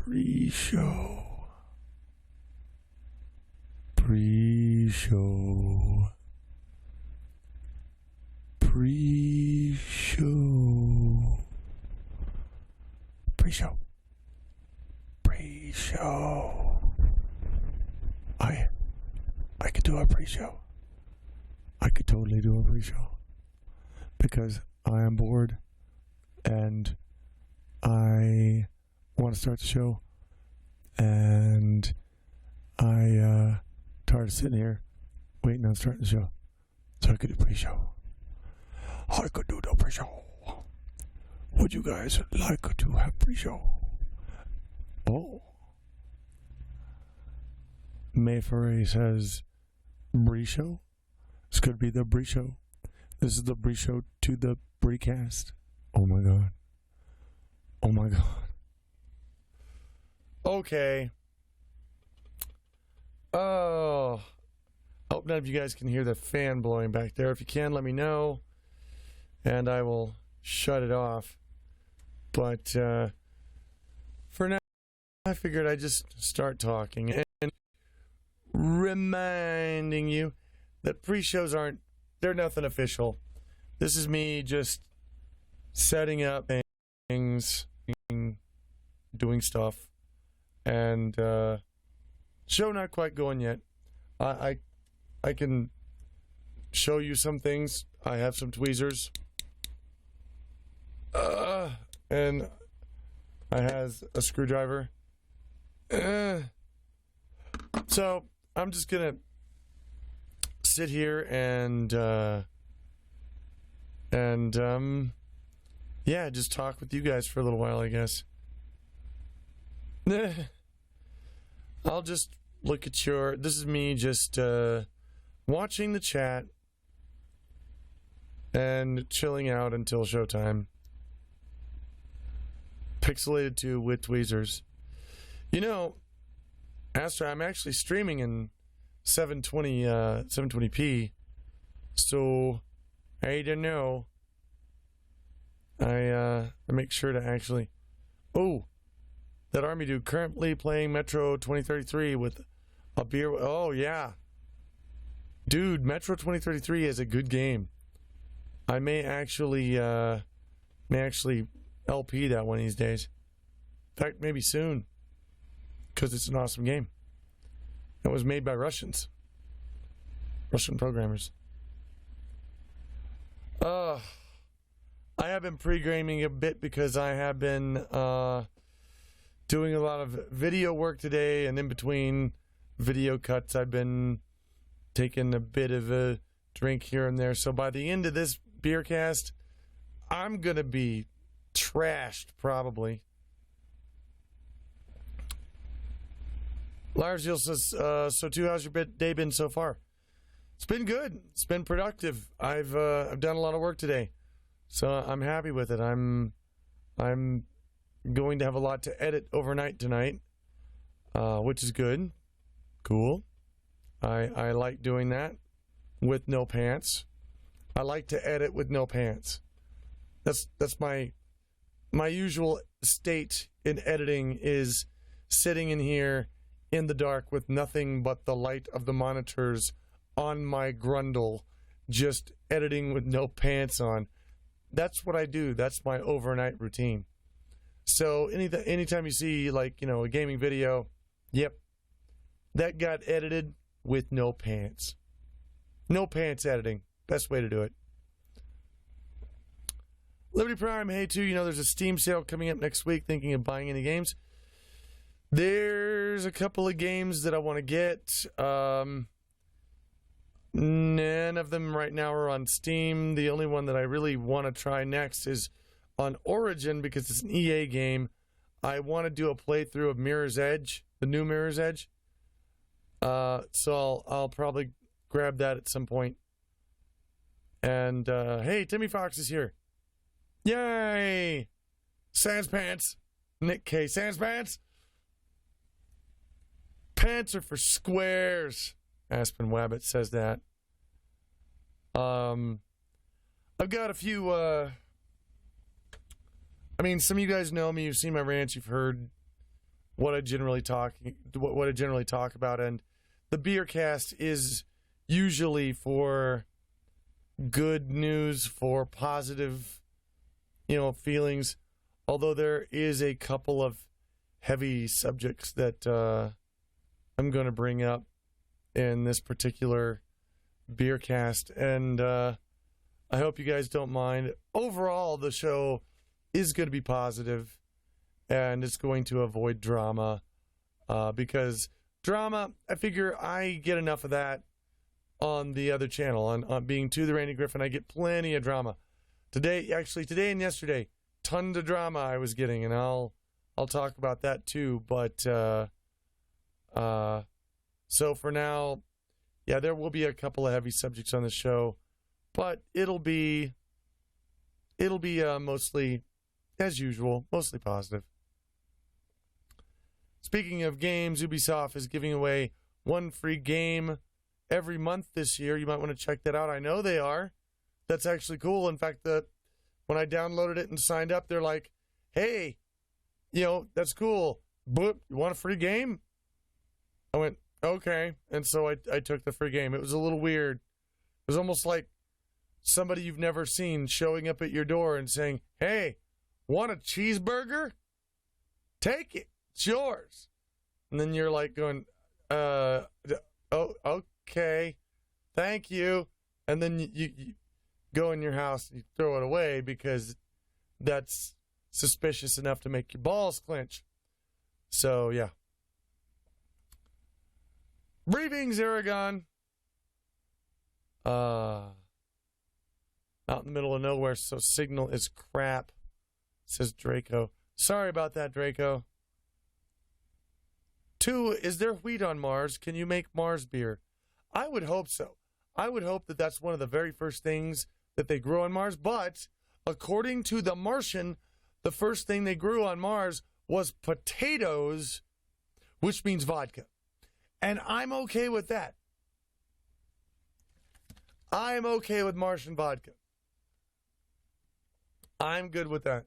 Pre-show. Pre-show. Pre-show. Pre-show. Pre-show. I could do a pre-show. I could totally do a pre-show. Because I am bored and I want to start the show, and I tired of sitting here waiting on starting the show, so I could do pre-show. I could do the pre-show. Would you guys like to have pre-show? Oh, Mayfurry says Bree-show. This could be the Bree-show. This is the Bree-show to the Beercast. Oh my god. Oh my god. Okay. Oh. I hope none of you guys can hear the fan blowing back there. If you can, let me know, and I will shut it off. But for now, I figured I'd just start talking and reminding you that pre-shows they're nothing official. This is me just setting up things, doing stuff, and show not quite going yet. I can show you some things. I have some tweezers, and I has a screwdriver. So I'm just gonna sit here and yeah, just talk with you guys for a little while, I guess. I'll just look at this is me just watching the chat and chilling out until showtime. Pixelated 2 with tweezers. You know, Astra, I'm actually streaming in 720p, so I don't know. I make sure to actually. Oh, that army dude currently playing Metro 2033 with a beer. Oh yeah, dude, Metro 2033 is a good game. I may actually LP that one of these days. In fact, maybe soon, because it's an awesome game. It was made by Russian programmers. I have been pre-gaming a bit because I have been doing a lot of video work today, and in between video cuts, I've been taking a bit of a drink here and there. So by the end of this Beercast, I'm going to be trashed, probably. Lars Hill says, so too, how's your day been so far? It's been good. It's been productive. I've done a lot of work today, so I'm happy with it. I'm going to have a lot to edit overnight tonight, which is good. Cool. I like doing that with no pants. I like to edit with no pants. That's my usual state in editing, is sitting in here in the dark with nothing but the light of the monitors on my grundle, just editing with no pants on. That's what I do. That's my overnight routine. So anytime you see, like, you know, a gaming video, yep, that got edited with no pants. No pants editing. Best way to do it. Liberty Prime, hey, too, you know, there's a Steam sale coming up next week. Thinking of buying any games? There's a couple of games that I want to get. None of them right now are on Steam. The only one that I really want to try next is on Origin, because it's an EA game. I want to do a playthrough of Mirror's Edge, the new Mirror's Edge. So I'll probably grab that at some point. And hey, Timmy Fox is here. Yay! Sans Pants. Nick K. Sans Pants. Pants are for squares. Aspen Wabbit says that. I've got a few, I mean, some of you guys know me. You've seen my rants. You've heard what I generally talk about, and the Beercast is usually for good news, for positive, feelings. Although there is a couple of heavy subjects that I'm going to bring up in this particular Beercast, and I hope you guys don't mind. Overall, the show is going to be positive, and it's going to avoid drama, because drama, I figure I get enough of that on the other channel, on being To the Randy Gryphon. I get plenty of drama. Today and yesterday, tons of drama I was getting, and I'll talk about that too. But so for now, yeah, there will be a couple of heavy subjects on the show, but it'll be mostly, as usual, mostly positive. Speaking of games, Ubisoft is giving away one free game every month this year. You might want to check that out. I know they are. That's actually cool. In fact, when I downloaded it and signed up, they're like, hey, that's cool. But you want a free game? I went, okay. And so I took the free game. It was a little weird. It was almost like somebody you've never seen showing up at your door and saying, hey, want a cheeseburger? Take it. It's yours. And then you're like going, oh, okay. Thank you. And then you go in your house and you throw it away because that's suspicious enough to make your balls clench. So, yeah. Briefings, Aragon. Out in the middle of nowhere, so signal is crap, says Draco. Sorry about that, Draco. 2, is there wheat on Mars? Can you make Mars beer? I would hope so. I would hope that that's one of the very first things that they grew on Mars. But according to The Martian, the first thing they grew on Mars was potatoes, which means vodka. And I'm okay with that. I'm okay with Martian vodka. I'm good with that.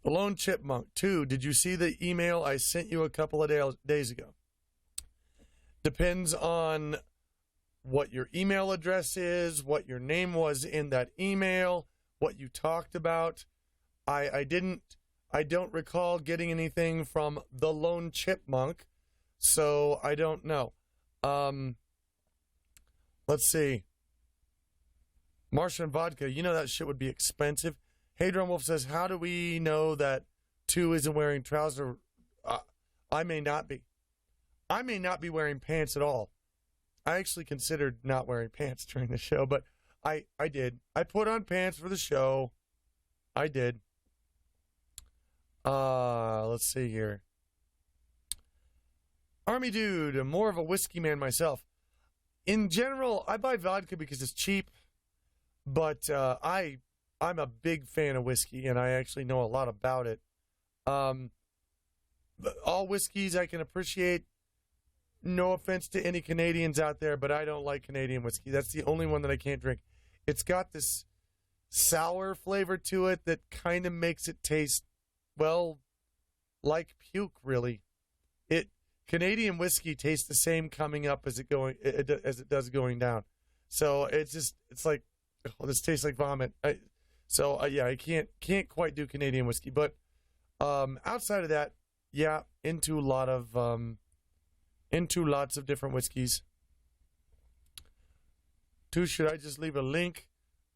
The Lone Chipmunk. 2, did you see the email I sent you a couple of days ago? Depends on what your email address is, what your name was in that email, what you talked about. I don't recall getting anything from the Lone Chipmunk, so I don't know. Let's see. Martian vodka, that shit would be expensive. Hey, Drumwolf says, how do we know that 2 isn't wearing trousers? I may not be. I may not be wearing pants at all. I actually considered not wearing pants during the show, but I did. I put on pants for the show. I did. Let's see here. Army Dude, more of a whiskey man myself. In general, I buy vodka because it's cheap, but I'm a big fan of whiskey, and I actually know a lot about it. All whiskeys I can appreciate. No offense to any Canadians out there, but I don't like Canadian whiskey. That's the only one that I can't drink. It's got this sour flavor to it that kind of makes it taste, well, like puke, really. Canadian whiskey tastes the same coming up as it does going down. So it's like, oh, this tastes like vomit. I can't quite do Canadian whiskey, but outside of that, yeah, into lots of different whiskeys. 2, should I just leave a link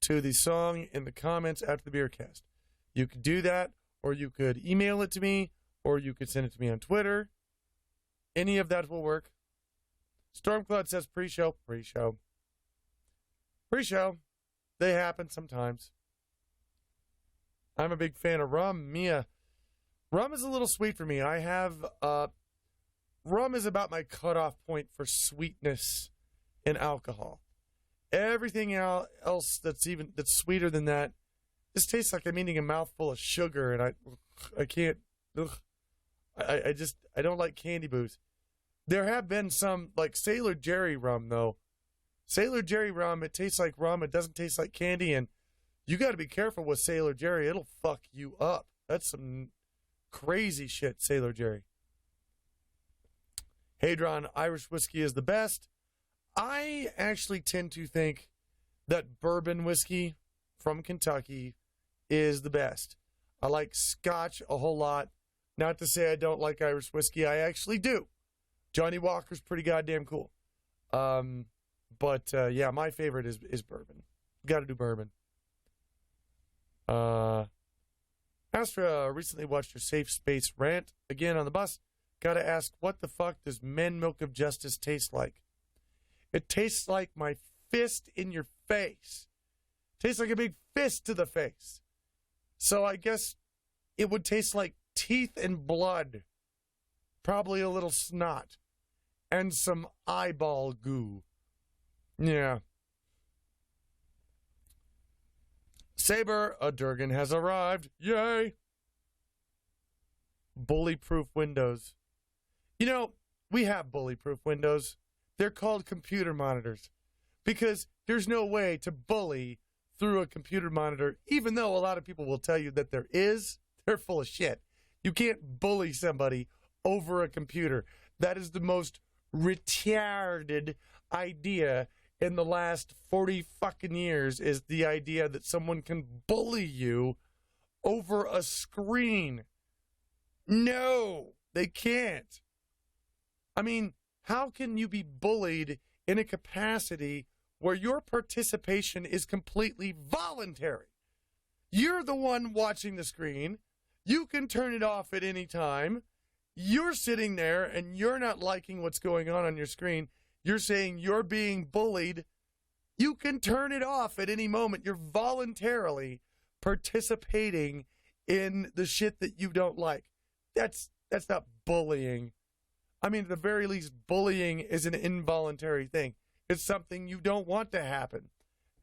to the song in the comments after the Beercast? You could do that, or you could email it to me, or you could send it to me on Twitter. Any of that will work. Stormcloud says pre-show. They happen sometimes. I'm a big fan of rum. Mia. Rum is a little sweet for me. I have rum is about my cutoff point for sweetness in alcohol. Everything else that's sweeter than that just tastes like I'm eating a mouthful of sugar, and I can't. I don't like candy booze. There have been some, like Sailor Jerry rum, though. Sailor Jerry rum, it tastes like rum. It doesn't taste like candy, and you got to be careful with Sailor Jerry. It'll fuck you up. That's some crazy shit, Sailor Jerry. Hadron, Irish whiskey is the best. I actually tend to think that bourbon whiskey from Kentucky is the best. I like Scotch a whole lot. Not to say I don't like Irish whiskey. I actually do. Johnny Walker's pretty goddamn cool. But yeah, my favorite is bourbon. Got to do bourbon. Astra recently watched your Safe Space rant again on the bus. Got to ask, what the fuck does men milk of justice taste like? It tastes like my fist in your face. Tastes like a big fist to the face. So I guess it would taste like teeth and blood. Probably a little snot. And some eyeball goo. Yeah. Saber, a Durgan has arrived. Yay! Bully-proof windows. You know, we have bully-proof windows. They're called computer monitors because there's no way to bully through a computer monitor, even though a lot of people will tell you that there is. They're full of shit. You can't bully somebody over a computer. That is the most retarded idea in the last 40 fucking years, is the idea that someone can bully you over a screen. No, they can't. I mean, how can you be bullied in a capacity where your participation is completely voluntary? You're the one watching the screen. You can turn it off at any time. You're sitting there and you're not liking what's going on your screen. You're saying you're being bullied. You can turn it off at any moment. You're voluntarily participating in the shit that you don't like. That's not bullying. I mean, at the very least, bullying is an involuntary thing. It's something you don't want to happen.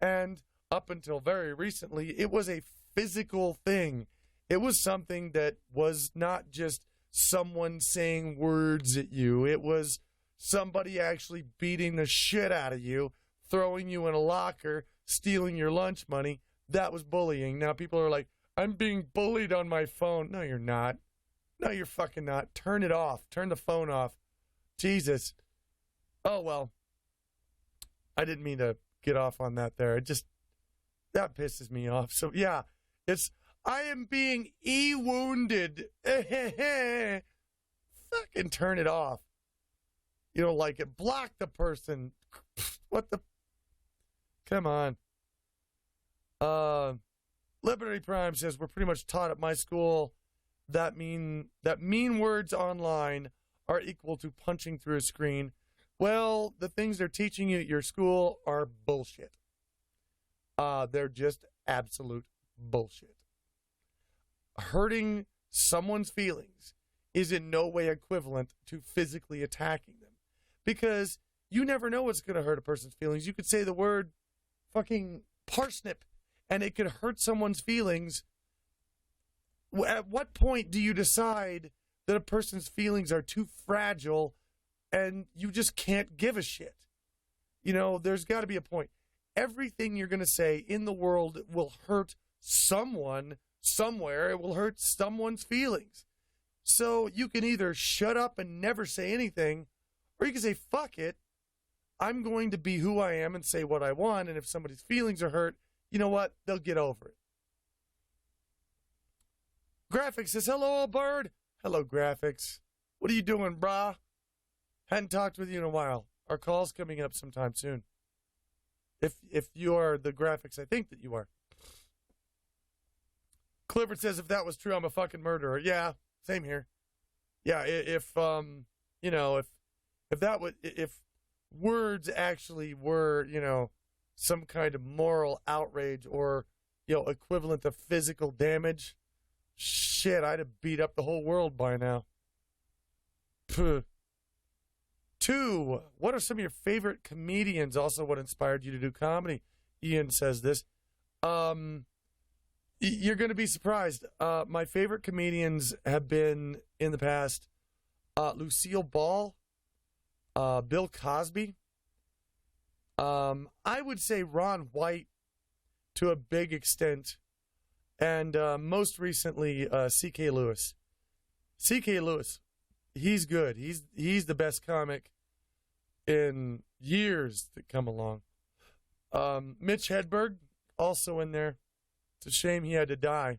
And up until very recently, it was a physical thing. It was something that was not just someone saying words at you. It was somebody actually beating the shit out of you, throwing you in a locker, stealing your lunch money. That was bullying. Now people are like, I'm being bullied on my phone. No, you're not. No, you're fucking not. Turn it off. Turn the phone off. Jesus. Oh, well. I didn't mean to get off on that there. That pisses me off. So, yeah, I am being wounded. Fucking turn it off. You don't like it. Block the person. What the? Come on. Liberty Prime says, we're pretty much taught at my school that mean words online are equal to punching through a screen. Well, the things they're teaching you at your school are bullshit. They're just absolute bullshit. Hurting someone's feelings is in no way equivalent to physically attacking them, because you never know what's going to hurt a person's feelings. You could say the word fucking parsnip and it could hurt someone's feelings. At what point do you decide that a person's feelings are too fragile and you just can't give a shit? You know, there's got to be a point. Everything you're going to say in the world will hurt someone somewhere. It will hurt someone's feelings. So you can either shut up and never say anything, or you can say, fuck it. I'm going to be who I am and say what I want. And if somebody's feelings are hurt, you know what? They'll get over it. Graphics says, hello, old bird. Hello, Graphics. What are you doing, brah? Hadn't talked with you in a while. Our call's coming up sometime soon. If you are the Graphics I think that you are. Clifford says, if that was true, I'm a fucking murderer. Yeah, same here. Yeah, if words actually were, some kind of moral outrage or, equivalent to physical damage, shit, I'd have beat up the whole world by now. Puh. 2, what are some of your favorite comedians? Also, what inspired you to do comedy? Ian says this. You're going to be surprised. My favorite comedians have been, in the past, Lucille Ball, Bill Cosby. I would say Ron White to a big extent, and most recently C.K. Lewis. C.K. Lewis, he's good. He's the best comic in years that come along. Mitch Hedberg, also in there. It's a shame he had to die.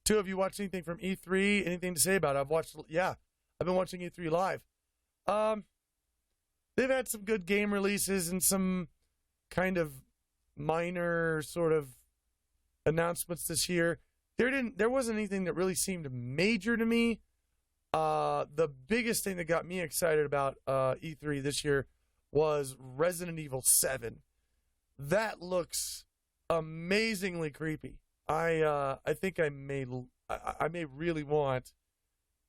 Two of you watched anything from E3? Anything to say about it? I've been watching E3 live. They've had some good game releases and some kind of minor sort of announcements this year. There wasn't anything that really seemed major to me. The biggest thing that got me excited about E3 this year was Resident Evil 7. That looks amazingly creepy. I think I may really want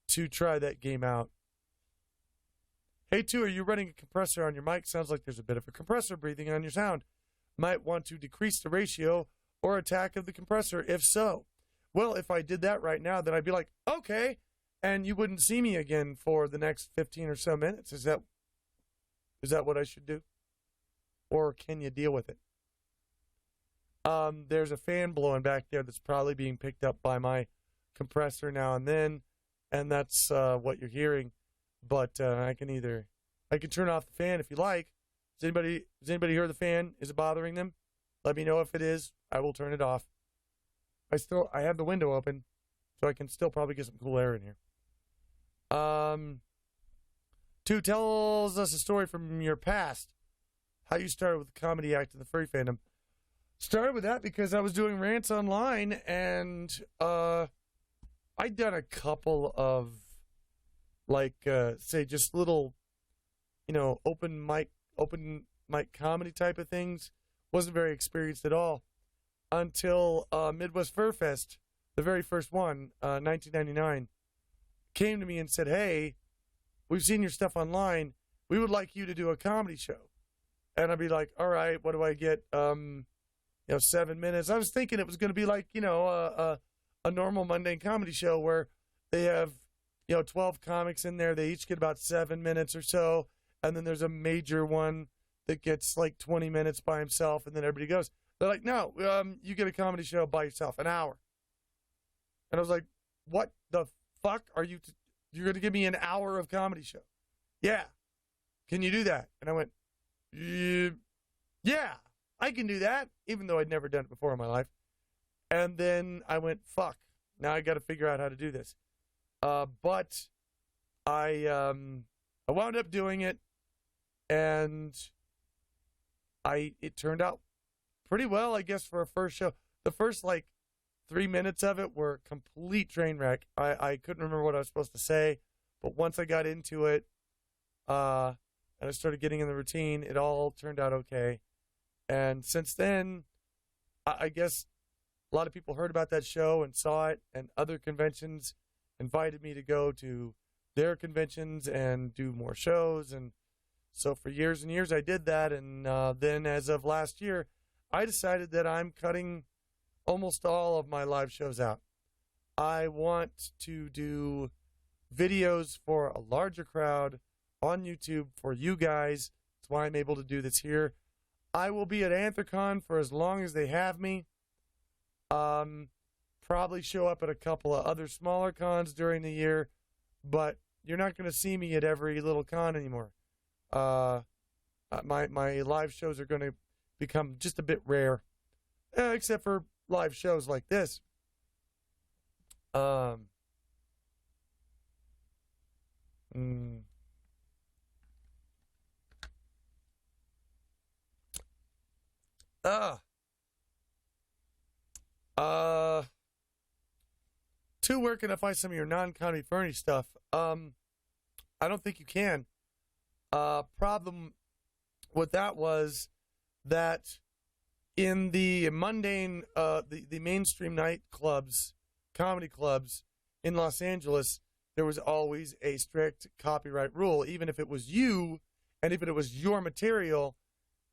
to try that game out. Hey, two, are you running a compressor on your mic? Sounds like there's a bit of a compressor breathing on your sound. Might want to decrease the ratio or attack of the compressor. If so, well, if I did that right now, then I'd be like, okay, and you wouldn't see me again for the next 15 or so minutes. Is that what I should do? Or can you deal with it? There's a fan blowing back there that's probably being picked up by my compressor now and then, and that's what you're hearing. But I can turn off the fan if you like. Does anybody hear the fan? Is it bothering them? Let me know if it is. I will turn it off. I have the window open, so I can still probably get some cool air in here. Two, tells us a story from your past. How you started with the comedy act in the furry fandom. Started with that because I was doing rants online, and I'd done a couple of, say, just little, open mic comedy type of things. Wasn't very experienced at all until Midwest Fur Fest, the very first one, 1999, came to me and said, hey, we've seen your stuff online. We would like you to do a comedy show. And I'd be like, all right, what do I get? 7 minutes. I was thinking it was going to be like, a normal mundane comedy show where they have, 12 comics in there. They each get about 7 minutes or so. And then there's a major one that gets like 20 minutes by himself. And then everybody goes. They're like, no, you get a comedy show by yourself, an hour. And I was like, what the fuck are you? You're going to give me an hour of comedy show? Yeah. Can you do that? And I went, yeah, I can do that, even though I'd never done it before in my life. And then I went, fuck, now I got to figure out how to do this. But I wound up doing it, and it turned out pretty well, I guess, for a first show. The first, 3 minutes of it were complete train wreck. I couldn't remember what I was supposed to say, but once I got into it, and I started getting in the routine, it all turned out okay. And since then, I guess a lot of people heard about that show and saw it, and other conventions invited me to go to their conventions and do more shows. And so for years and years, I did that. And then as of last year, I decided that I'm cutting almost all of my live shows out. I want to do videos for a larger crowd on YouTube for you guys. That's why I'm able to do this here. I will be at Anthrocon for as long as they have me. Probably show up at a couple of other smaller cons during the year, but you're not going to see me at every little con anymore. My live shows are going to become just a bit rare, except for live shows like this. Two, where can I find some of your non-comedy furry stuff? I don't think you can. Problem with that was that in the mundane, the mainstream night clubs, comedy clubs in Los Angeles, there was always a strict copyright rule. Even if it was you, and if it was your material,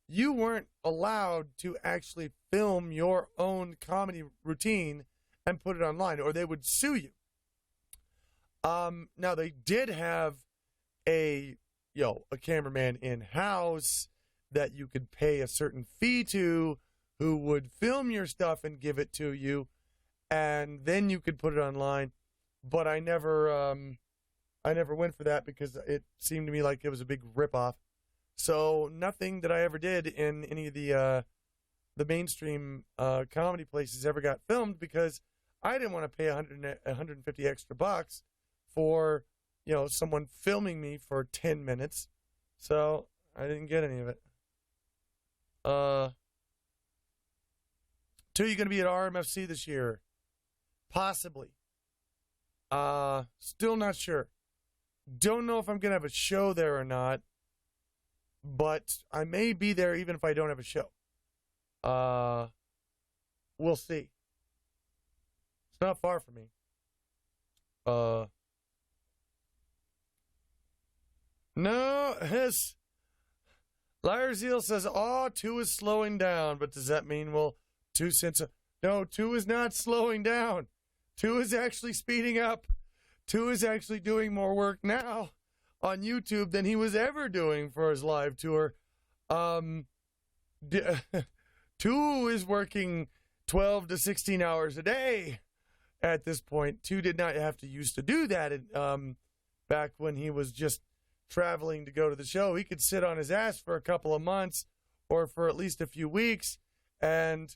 you weren't allowed to actually film your own comedy routine and put it online, or they would sue you. Now, they did have a cameraman in-house, that you could pay a certain fee to, who would film your stuff and give it to you, and then you could put it online. But I never went for that because it seemed to me like it was a big ripoff. So nothing that I ever did in any of the mainstream comedy places ever got filmed because I didn't want to pay 150 extra bucks for, someone filming me for 10 minutes. So I didn't get any of it. 2, you going to be at RMFC this year? Possibly. Still not sure. Don't know if I'm going to have a show there or not, but I may be there even if I don't have a show. We'll see. It's not far from me. No, Liar Zeal says, 2 is slowing down, but does that mean, 2 cents? No, 2 is not slowing down. 2 is actually speeding up. 2 is actually doing more work now on YouTube than he was ever doing for his live tour. 2 is working 12 to 16 hours a day at this point. 2 did not have to used to do that back when he was just traveling to go to the show. He could sit on his ass for a couple of months or for at least a few weeks and,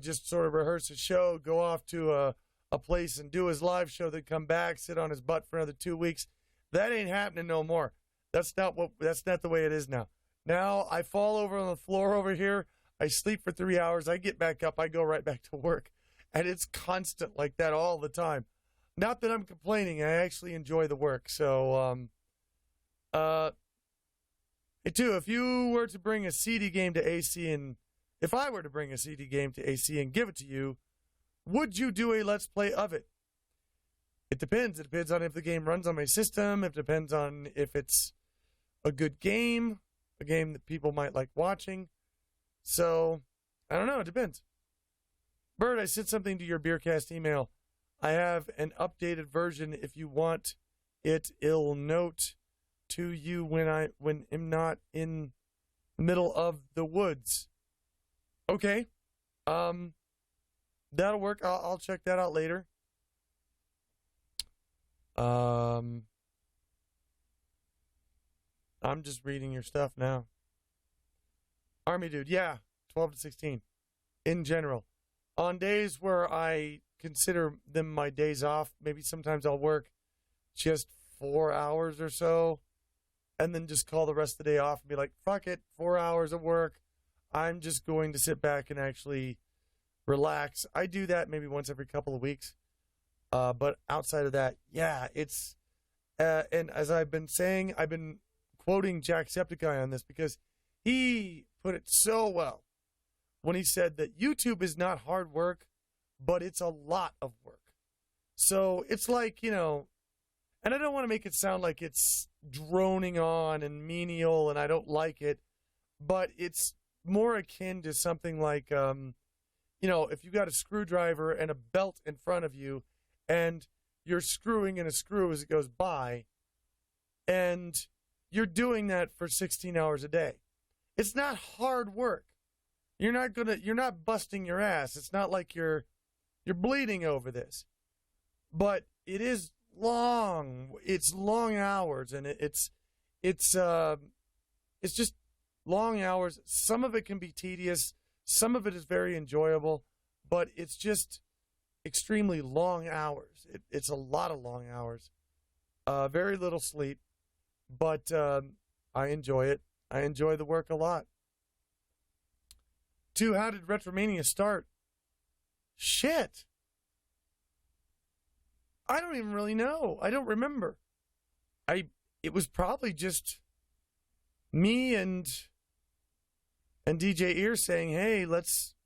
just sort of rehearse a show, go off to a place and do his live show, then come back, sit on his butt for another 2 weeks. That ain't happening no more. That's not the way it is now. Now I fall over on the floor over here. I sleep for 3 hours. I get back up. I go right back to work. And it's constant like that all the time. Not that I'm complaining. I actually enjoy the work. So, too, if you were to bring a CD game to AC and if I were to bring a CD game to AC and give it to you, would you do a Let's Play of it? It depends. It depends on if the game runs on my system. It depends on if it's a good game, a game that people might like watching. So, I don't know. It depends. Bird, I sent something to your Beercast email. I have an updated version if you want it. It'll note to you when I'm not in the middle of the woods. Okay. That'll work. I'll check that out later. I'm just reading your stuff now. Army dude, yeah, 12 to 16 in general. On days where I consider them my days off, maybe sometimes I'll work just 4 hours or so and then just call the rest of the day off and be like, fuck it, 4 hours of work. I'm just going to sit back and actually relax. I do that maybe once every couple of weeks. But outside of that, yeah, it's, and as I've been saying, I've been quoting Jacksepticeye on this because he put it so well when he said that YouTube is not hard work, but it's a lot of work. So it's like, and I don't want to make it sound like it's droning on and menial and I don't like it, but it's more akin to something like, if you got a screwdriver and a belt in front of you and you're screwing in a screw as it goes by, and you're doing that for 16 hours a day. It's not hard work. You're not busting your ass. It's not like you're bleeding over this. But it is long. It's long hours, and it's just long hours. Some of it can be tedious. Some of it is very enjoyable, but it's just extremely long hours. It's a lot of long hours. Very little sleep, but I enjoy it. I enjoy the work a lot. 2, how did Retromania start? Shit. I don't even really know. I don't remember. It was probably just me and DJ Ear saying, "Hey, let's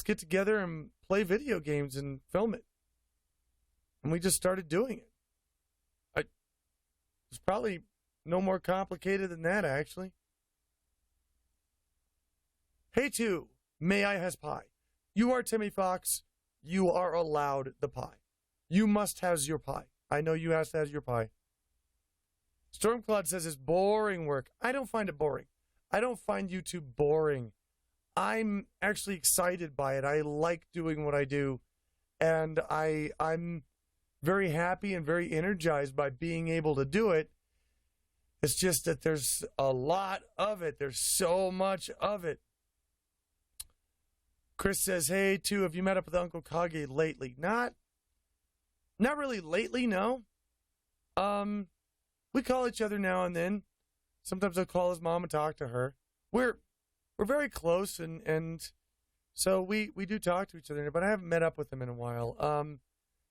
get together and play video games and film it." And we just started doing it. It was probably no more complicated than that, actually. Hey, 2, may I has pie? You are Timmy Fox. You are allowed the pie. You must has your pie. I know you has to have your pie. Stormcloud says it's boring work. I don't find it boring. I don't find YouTube boring. I'm actually excited by it. I like doing what I do, and I'm very happy and very energized by being able to do it. It's just that there's a lot of it. There's so much of it. Chris says, "Hey, too, have you met up with Uncle Kage lately?" Not really lately, no. We call each other now and then. Sometimes I'll call his mom and talk to her. We're very close, and so we do talk to each other, but I haven't met up with him in a while.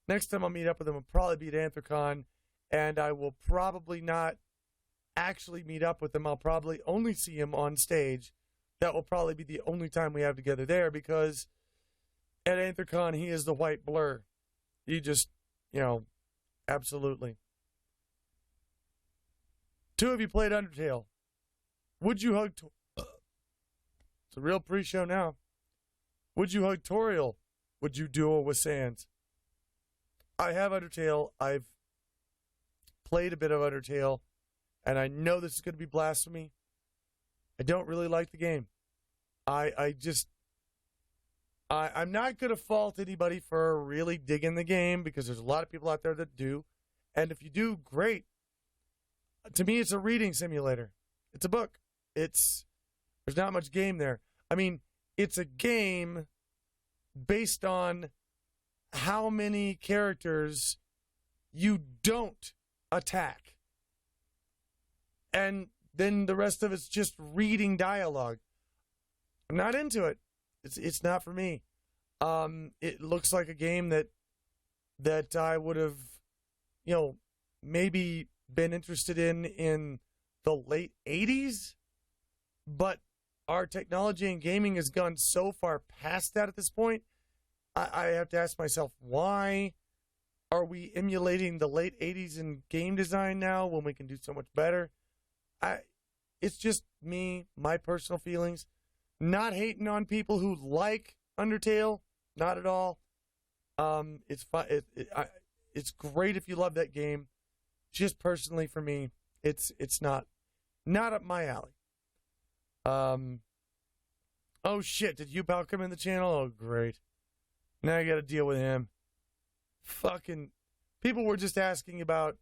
Next time I'll meet up with him will probably be at Anthrocon, and I will probably not actually meet up with him. I'll probably only see him on stage. That will probably be the only time we have together there, because at Anthrocon, he is the white blur. He just, absolutely. Two of you played Undertale. Would you hug... It's a real pre-show now. Would you hug Toriel? Would you duel with Sans? I have Undertale. I've played a bit of Undertale, and I know this is going to be blasphemy. I don't really like the game. I'm not going to fault anybody for really digging the game, because there's a lot of people out there that do. And if you do, great. To me, it's a reading simulator. It's a book. There's not much game there. I mean, it's a game based on how many characters you don't attack. And then the rest of it's just reading dialogue. I'm not into it. It's not for me. It looks like a game that I would have, maybe been interested in the late 80s, but our technology and gaming has gone so far past that at this point. I have to ask myself, why are we emulating the late 80s in game design now when we can do so much better? It's just me, my personal feelings. Not hating on people who like Undertale, not at all. It's fun. It's great if you love that game. Just personally for me, it's not up my alley. Oh shit! Did Pal come in the channel? Oh great! Now I got to deal with him. Fucking people were just asking about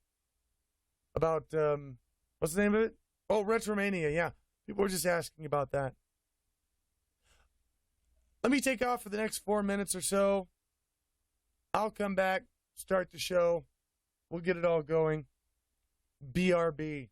what's the name of it? Oh, Retromania. Yeah, people were just asking about that. Let me take off for the next 4 minutes or so. I'll come back, start the show. We'll get it all going. BRB.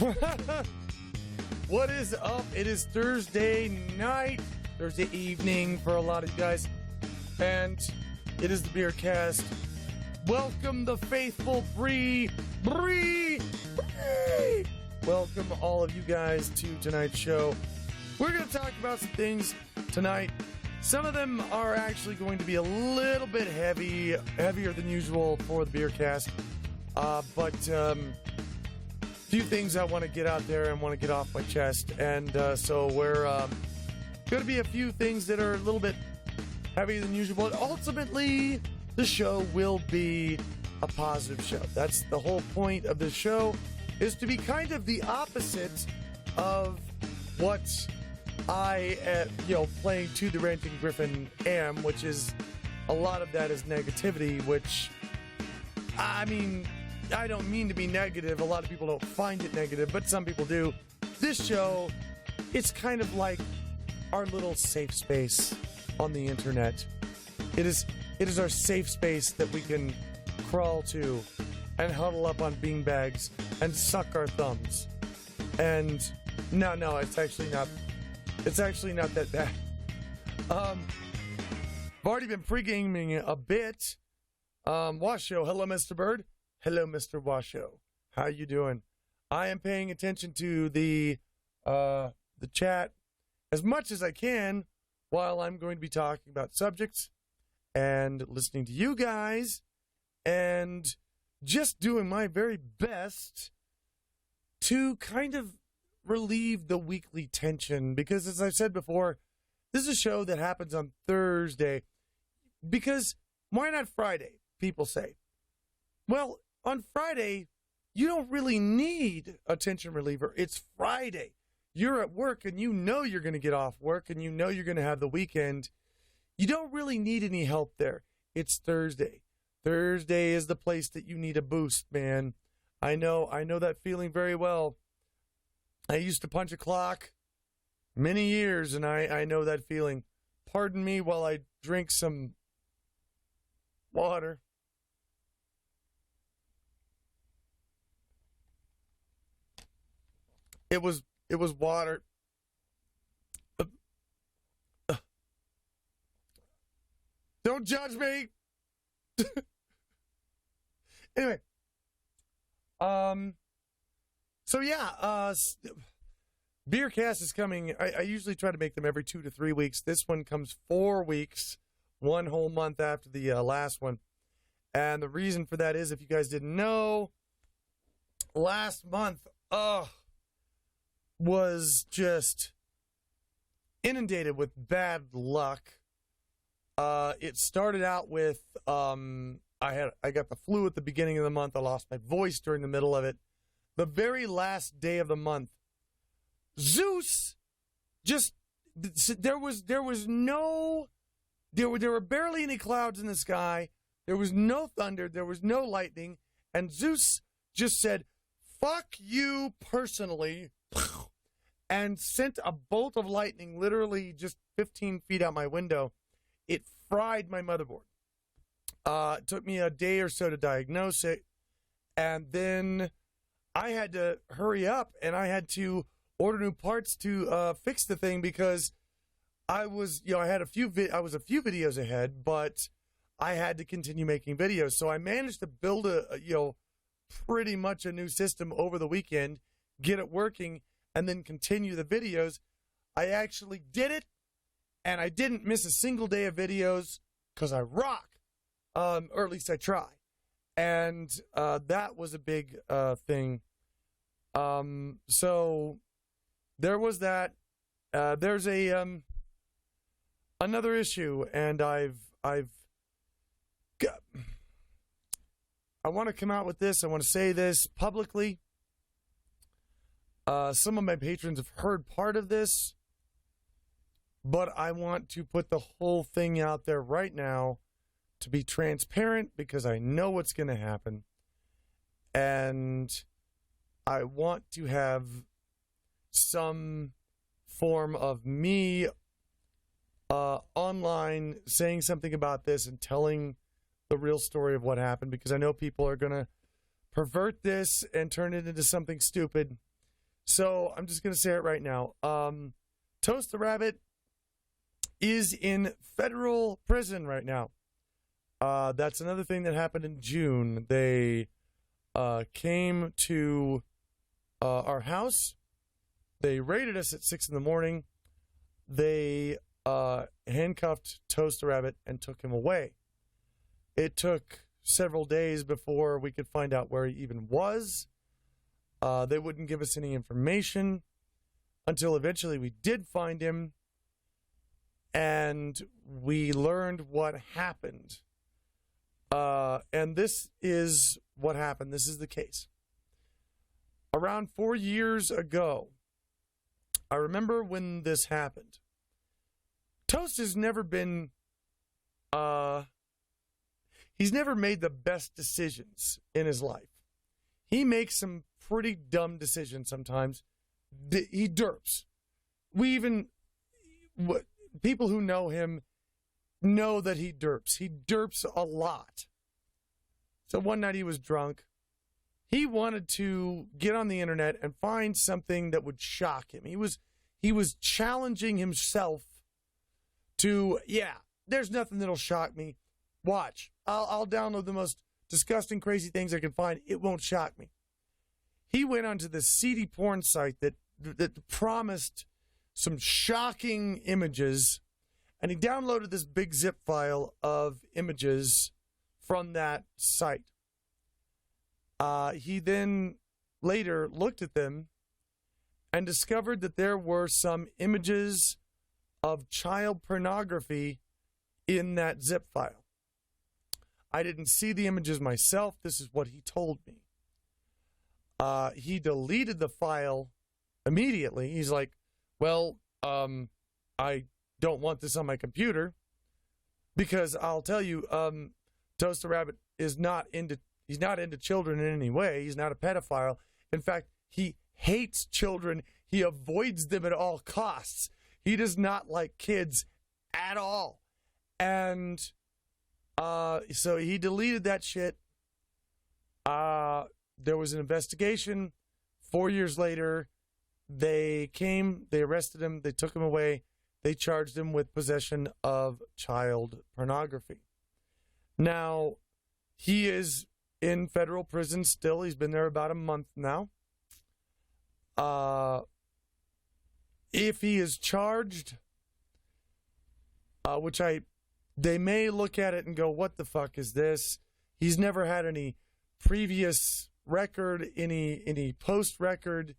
What is up? It is Thursday night, Thursday evening for a lot of you guys, and it is the Beercast. Welcome the faithful Bree. Welcome all of you guys to tonight's show. We're going to talk about some things tonight. Some of them are actually going to be a little bit heavier than usual for the Beercast, but few things I want to get out there and want to get off my chest, and so we're going to be a few things that are a little bit heavier than usual, but ultimately the show will be a positive show. That's the whole point of the show, is to be kind of the opposite of what I, playing to the ranting Gryphon am, which is a lot of that is negativity, which, I mean, I don't mean to be negative. A lot of people don't find it negative, but some people do. This show, it's kind of like our little safe space on the internet. It is our safe space that we can crawl to and huddle up on beanbags and suck our thumbs. And no, it's actually not that bad. I've already been pre-gaming a bit. Washo, hello, Mr. Bird. Hello, Mr. Washo. How you doing? I am paying attention to the chat as much as I can while I'm going to be talking about subjects and listening to you guys and just doing my very best to kind of relieve the weekly tension, because as I've said before, this is a show that happens on Thursday, because why not Friday, people say. Well, on Friday, you don't really need a tension reliever. It's Friday. You're at work and you know you're going to get off work and you know you're going to have the weekend. You don't really need any help there. It's Thursday. Thursday is the place that you need a boost, man. I know that feeling very well. I used to punch a clock many years, and I know that feeling. Pardon me while I drink some water. It was water. Don't judge me. Anyway, so yeah, Beercast is coming. I usually try to make them every 2 to 3 weeks. This one comes 4 weeks, 1 whole month after the last one. And the reason for that is, if you guys didn't know, last month, was just inundated with bad luck. It started out with, I got the flu at the beginning of the month. I lost my voice during the middle of it. The very last day of the month, Zeus just, there were barely any clouds in the sky. There was no thunder. There was no lightning. And Zeus just said, fuck you personally, and sent a bolt of lightning literally just 15 feet out my window. It fried my motherboard. It took me a day or so to diagnose it. And then I had to hurry up and I had to order new parts to fix the thing, because I was, I had a few videos ahead, but I had to continue making videos. So I managed to build pretty much a new system over the weekend, get it working, and then continue the videos. I actually did it, and I didn't miss a single day of videos because I rock, or at least I try. And that was a big thing. So there was that. There's another issue, and I want to come out with this. I want to say this publicly. Some of my patrons have heard part of this, but I want to put the whole thing out there right now to be transparent, because I know what's going to happen. And I want to have some form of me online saying something about this and telling the real story of what happened, because I know people are going to pervert this and turn it into something stupid. So I'm just going to say it right now. Toast the Rabbit is in federal prison right now. That's another thing that happened in June. They came to our house. They raided us at 6 in the morning. They handcuffed Toast the Rabbit and took him away. It took several days before we could find out where he even was. They wouldn't give us any information until eventually we did find him, and we learned what happened. And this is what happened. This is the case. Around 4 years ago, I remember when this happened. Toast has never been, he's never made the best decisions in his life. He makes some pretty dumb decisions sometimes. He derps. People who know him know that he derps. He derps a lot. So one night he was drunk. He wanted to get on the internet and find something that would shock him. He was challenging himself to, there's nothing that'll shock me. Watch. I'll download the most disgusting, crazy things I can find. It won't shock me. He went onto the seedy porn site that promised some shocking images, and he downloaded this big zip file of images from that site. He then later looked at them and discovered that there were some images of child pornography in that zip file. I didn't see the images myself. This is what he told me. He deleted the file immediately. He's like, well, I don't want this on my computer, because I'll tell you, Toast the Rabbit is he's not into children in any way. He's not a pedophile. In fact, he hates children. He avoids them at all costs. He does not like kids at all. And so he deleted that shit. There was an investigation. 4 years later, they came, they arrested him, they took him away, they charged him with possession of child pornography. Now, he is in federal prison still. He's been there about a month now. If he is charged, they may look at it and go, what the fuck is this? He's never had any previous record, any post record.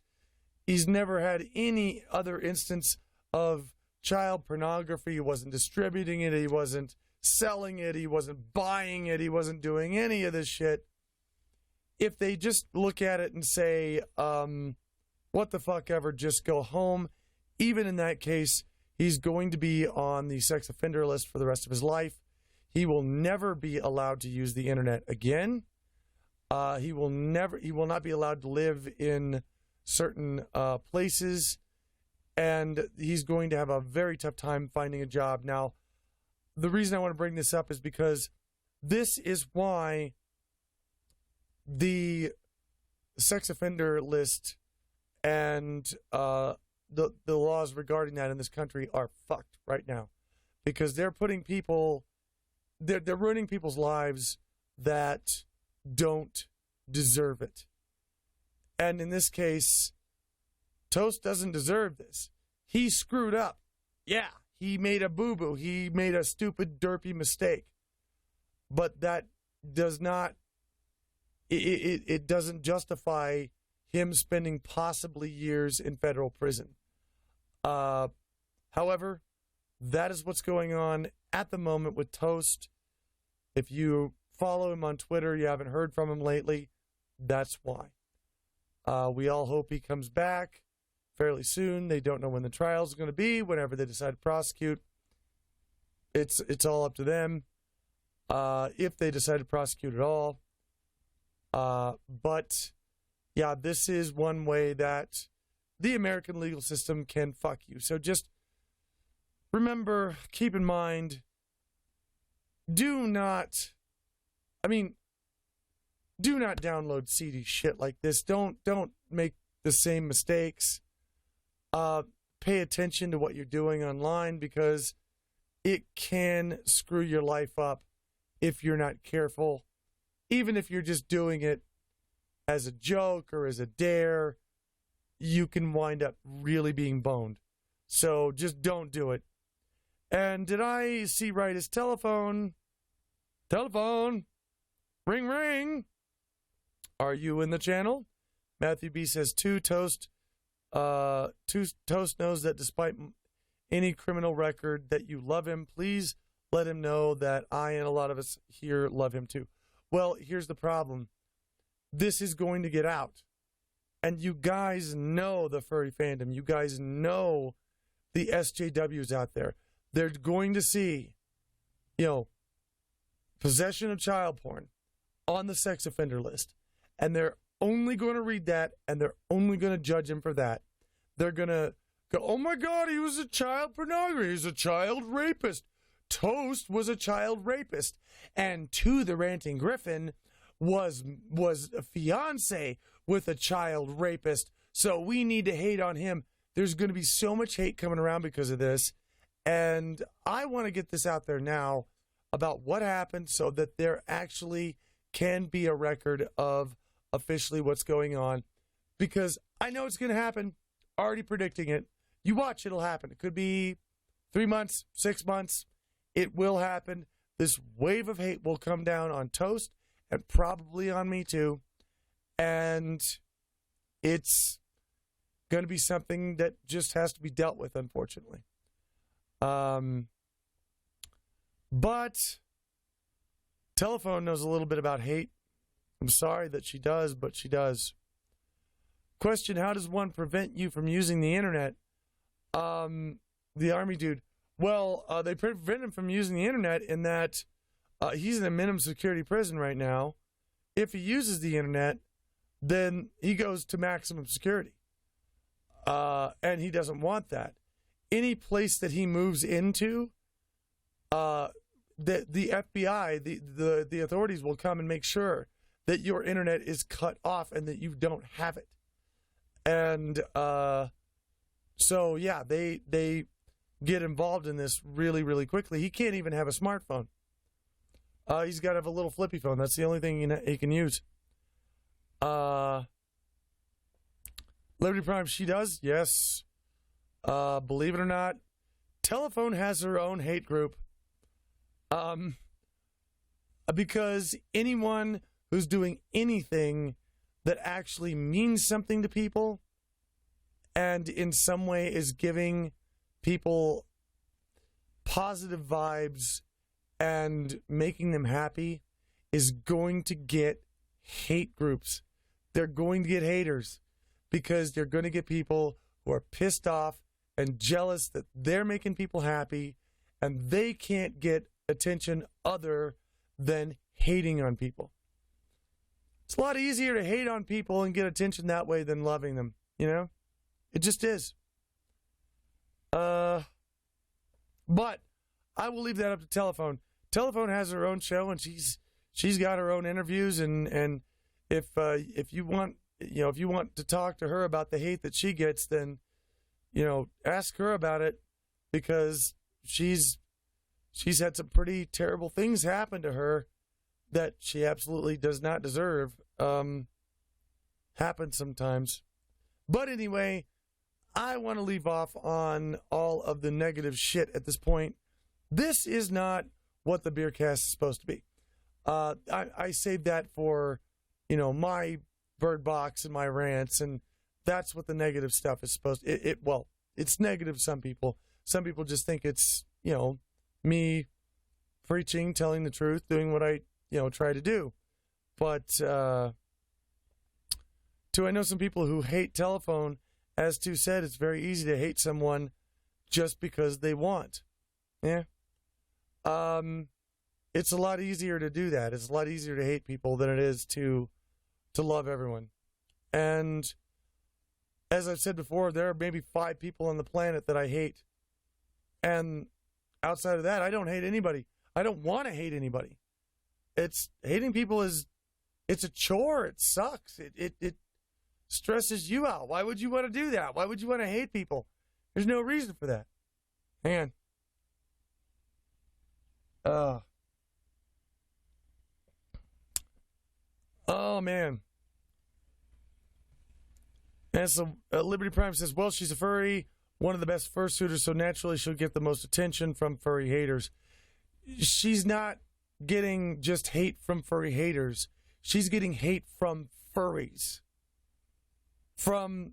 He's never had any other instance of child pornography. He wasn't distributing it. He wasn't selling it. He wasn't buying it. He wasn't doing any of this shit. If they just look at it and say, what the fuck ever, just go home, even in that case, he's going to be on the sex offender list for the rest of his life. He will never be allowed to use the internet again. He will not be allowed to live in certain places, and he's going to have a very tough time finding a job. Now, the reason I want to bring this up is because this is why the sex offender list and the laws regarding that in this country are fucked right now, because they're putting people, they're ruining people's lives that don't deserve it. And in this case, Toast doesn't deserve this. He screwed up. Yeah, he made a boo-boo. He made a stupid, derpy mistake. But that does not, it doesn't justify him spending possibly years in federal prison. However, that is what's going on at the moment with Toast. If you follow him on Twitter, you haven't heard from him lately, that's why. We all hope he comes back fairly soon. They don't know when the trial's going to be. Whenever they decide to prosecute, it's all up to them, if they decide to prosecute at all. But yeah, this is one way that the American legal system can fuck you. So just remember, keep in mind, do not download seedy shit like this. Don't make the same mistakes. Pay attention to what you're doing online, because it can screw your life up if you're not careful. Even if you're just doing it as a joke or as a dare, you can wind up really being boned. So just don't do it. And did I see right his telephone? Telephone. Ring, ring. Are you in the channel? Matthew B says, Toast knows that despite any criminal record that you love him. Please let him know that I and a lot of us here love him too. Well, here's the problem. This is going to get out. And you guys know the furry fandom. You guys know the SJWs out there. They're going to see, possession of child porn on the sex offender list. And they're only going to read that, and they're only going to judge him for that. They're going to go, oh my God, he was a child pornographer. He's a child rapist. Toast was a child rapist. And the ranting Gryphon was a fiance with a child rapist. So we need to hate on him. There's going to be so much hate coming around because of this. And I want to get this out there now about what happened so that there actually can be a record of officially what's going on. Because I know it's going to happen. Already predicting it. You watch, it'll happen. It could be 3 months, 6 months. It will happen. This wave of hate will come down on Toast and probably on me too. And it's going to be something that just has to be dealt with, unfortunately. But Telephone knows a little bit about hate. I'm sorry that she does, but she does. Question, how does one prevent you from using the internet? The Army dude. Well, they prevent him from using the internet in that he's in a minimum security prison right now. If he uses the internet, then he goes to maximum security. And he doesn't want that. Any place that he moves into, the FBI, the authorities will come and make sure that your internet is cut off and that you don't have it. And so, yeah, they get involved in this really, really quickly. He can't even have a smartphone. He's got to have a little flippy phone. That's the only thing he can use. Liberty Prime, she does? Yes. Believe it or not, Telephone has her own hate group. Because anyone who's doing anything that actually means something to people and in some way is giving people positive vibes and making them happy is going to get hate groups. They're going to get haters because they're going to get people who are pissed off and jealous that they're making people happy and they can't get attention other than hating on people. It's a lot easier to hate on people and get attention that way than loving them, It just is. But I will leave that up to Telephone. Telephone has her own show and she's got her own interviews and if you want to talk to her about the hate that she gets, then ask her about it because she's had some pretty terrible things happen to her that she absolutely does not deserve. Happens sometimes. But anyway, I want to leave off on all of the negative shit at this point. This is not what the Beercast is supposed to be. I saved that for, my bird box and my rants, and that's what the negative stuff is supposed to. Well, it's negative to some people. Some people just think it's, me preaching, telling the truth, doing what I, try to do. But I know some people who hate Telephone. As Stu said, it's very easy to hate someone just because they want. Yeah. It's a lot easier to do that. It's a lot easier to hate people than it is to love everyone. And as I've said before, there are maybe 5 people on the planet that I hate. And outside of that, I don't hate anybody. I don't want to hate anybody. Hating people it's a chore. It sucks. stresses you out. Why would you want to do that? Why would you want to hate people? There's no reason for that. Man. Oh, man. And so Liberty Prime says, well, she's a furry, one of the best fursuiters, so naturally she'll get the most attention from furry haters. She's not getting just hate from furry haters. She's getting hate from furries. From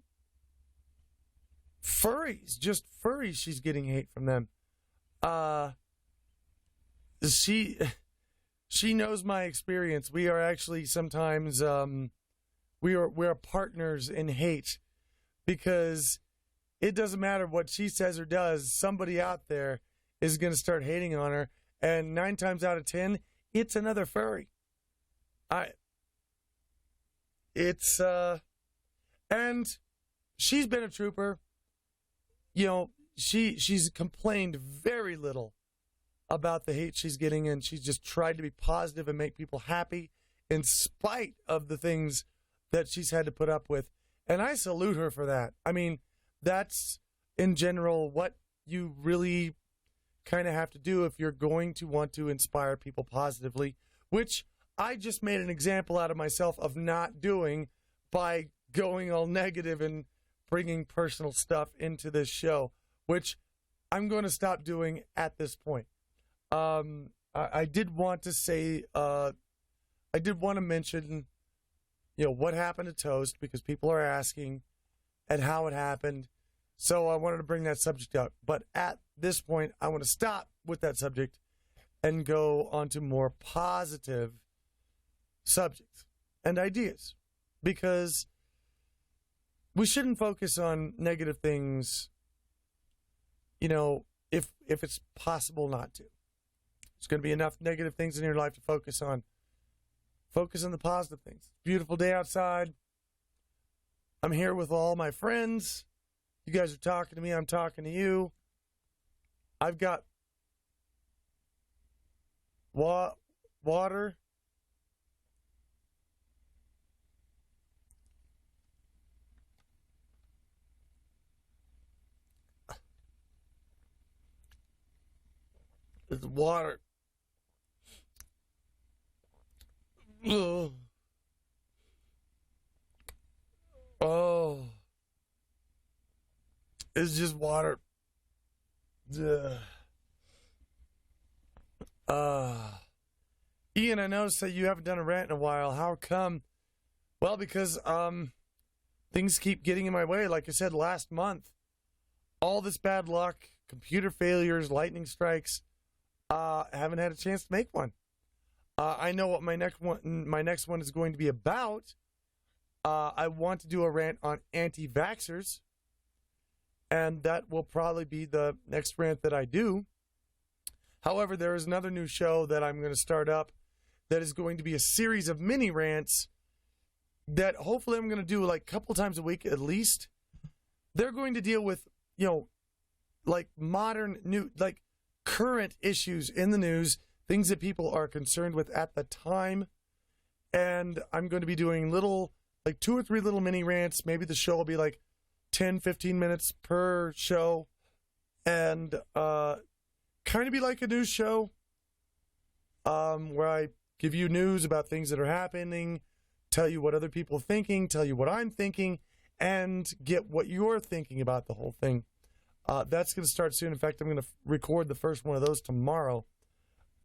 furries. Just furries, she's getting hate from them. She knows my experience. We are actually sometimes we're partners in hate, because it doesn't matter what she says or does, somebody out there is going to start hating on her, and 9 times out of 10, it's another furry. And she's been a trooper. You know, she's complained very little about the hate she's getting, and she's just tried to be positive and make people happy in spite of the things that she's had to put up with. And I salute her for that. I mean, that's in general what you really kind of have to do if you're going to want to inspire people positively, which I just made an example out of myself of not doing by going all negative and bringing personal stuff into this show, which I'm going to stop doing at this point. I did want to say, I did want to mention, you know, what happened to Toast, because people are asking, and how it happened. So I wanted to bring that subject up. But at this point, I want to stop with that subject and go on to more positive subjects and ideas, because we shouldn't focus on negative things, you know, if it's possible not to. There's going to be enough negative things in your life to focus on. Focus on the positive things. Beautiful day outside. I'm here with all my friends. You guys are talking to me. I'm talking to you. I've got water. There's water. Ugh. Oh. It's just water. Ugh. Ian, I noticed that you haven't done a rant in a while. How come? Well, because things keep getting in my way. Like I said, last month, all this bad luck, computer failures, lightning strikes, haven't had a chance to make one. I know what my next one is going to be about. I want to do a rant on anti-vaxxers, and that will probably be the next rant that I do. However, there is another new show that I'm going to start up that is going to be a series of mini rants that hopefully I'm going to do like a couple times a week at least. They're going to deal with, you know, like modern new, like current issues in the news, things that people are concerned with at the time. And I'm going to be doing little, like 2 or 3 little mini rants. Maybe the show will be like 10, 15 minutes per show. And kind of be like a news show where I give you news about things that are happening, tell you what other people are thinking, tell you what I'm thinking, and get what you're thinking about the whole thing. That's going to start soon. In fact, I'm going to record the first one of those tomorrow.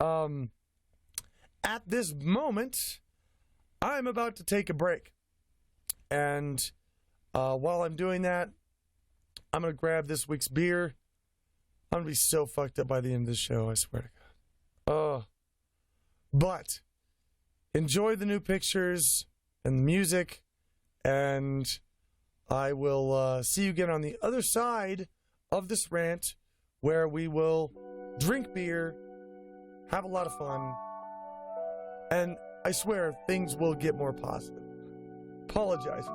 At this moment, I'm about to take a break. And while I'm doing that, I'm going to grab this week's beer. I'm going to be so fucked up by the end of the show, I swear to God. But enjoy the new pictures and the music, and I will see you again on the other side of this rant, where we will drink beer, have a lot of fun, and I swear things will get more positive. Apologizing.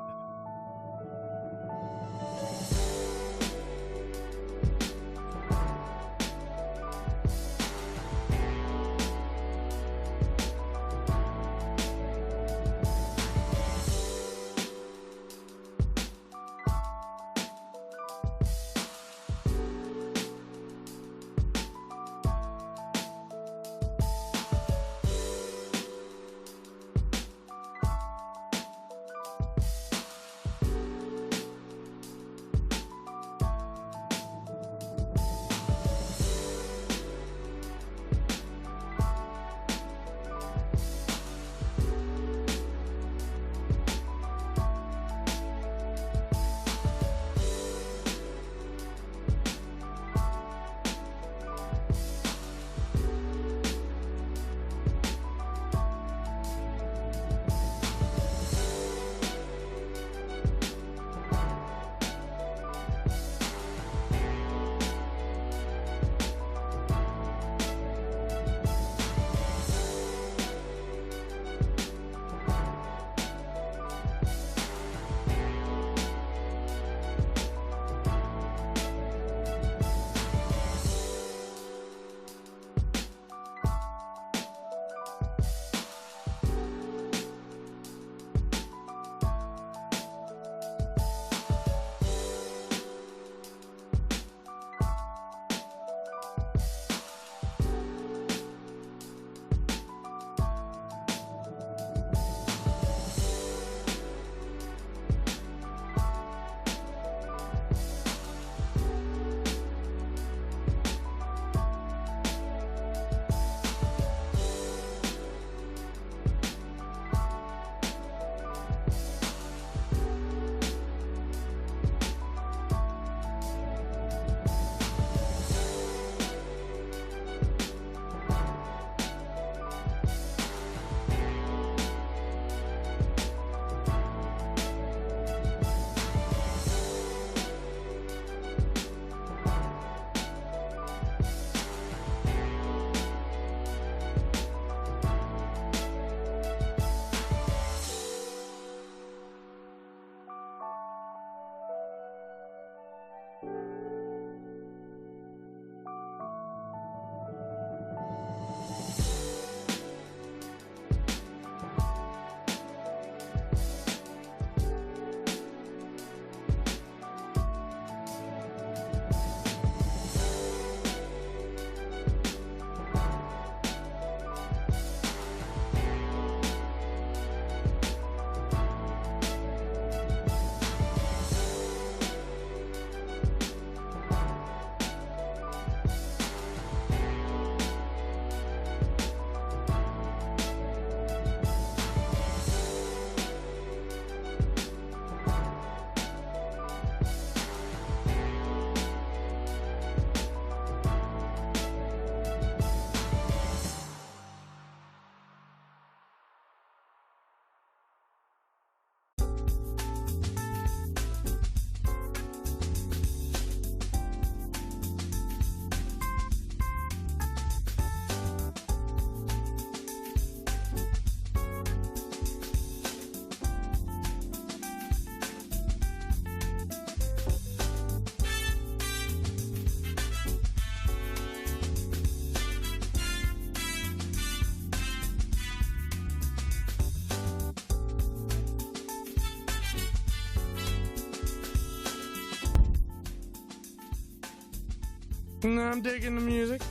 I'm digging the music.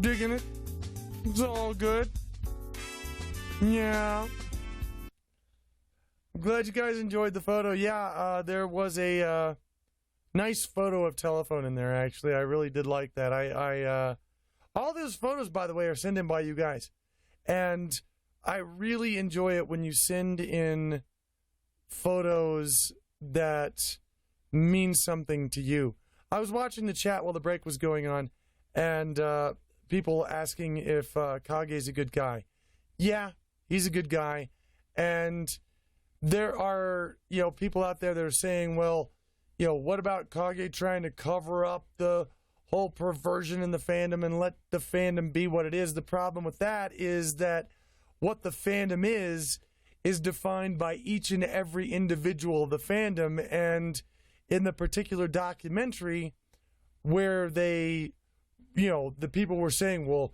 Digging it. It's all good. Yeah. I'm glad you guys enjoyed the photo. Yeah, there was a nice photo of telephone in there, actually. I really did like that. All those photos, by the way, are sent in by you guys. And I really enjoy it when you send in photos that mean something to you. I was watching the chat while the break was going on, and people asking if Kage is a good guy. Yeah, he's a good guy. And there are, people out there that are saying, well, what about Kage trying to cover up the whole perversion in the fandom and let the fandom be what it is? The problem with that is that what the fandom is defined by each and every individual of the fandom. And in the particular documentary where they, the people were saying, well,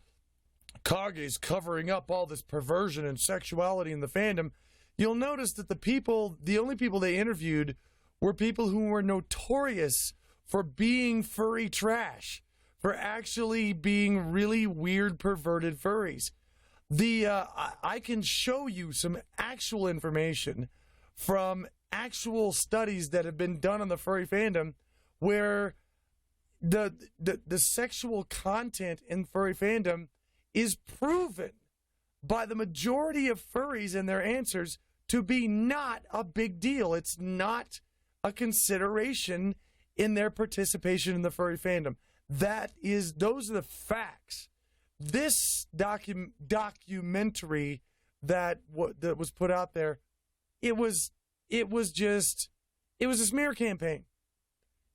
Kage's covering up all this perversion and sexuality in the fandom, you'll notice that the only people they interviewed were people who were notorious for being furry trash, for actually being really weird, perverted furries. I can show you some actual information from actual studies that have been done on the furry fandom where the sexual content in furry fandom is proven by the majority of furries and their answers to be not a big deal. It's not a consideration in their participation in the furry fandom. Those are the facts. This documentary that was put out there, it was a smear campaign.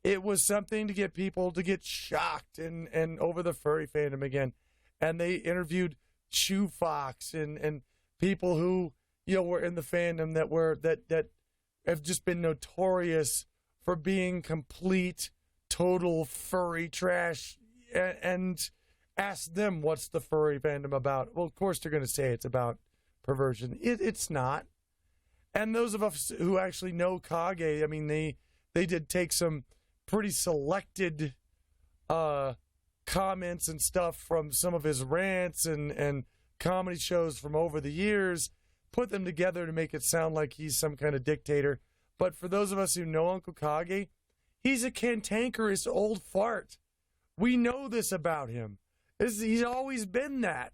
It was something to get people to get shocked and over the furry fandom again. And they interviewed Shoe Fox and people who were in the fandom that have just been notorious for being complete, total furry trash, and asked them what's the furry fandom about. Well, of course they're going to say it's about perversion. It's not. And those of us who actually know Kage, I mean, they did take some pretty selected comments and stuff from some of his rants and comedy shows from over the years, put them together to make it sound like he's some kind of dictator. But for those of us who know Uncle Kage, he's a cantankerous old fart. We know this about him. He's always been that.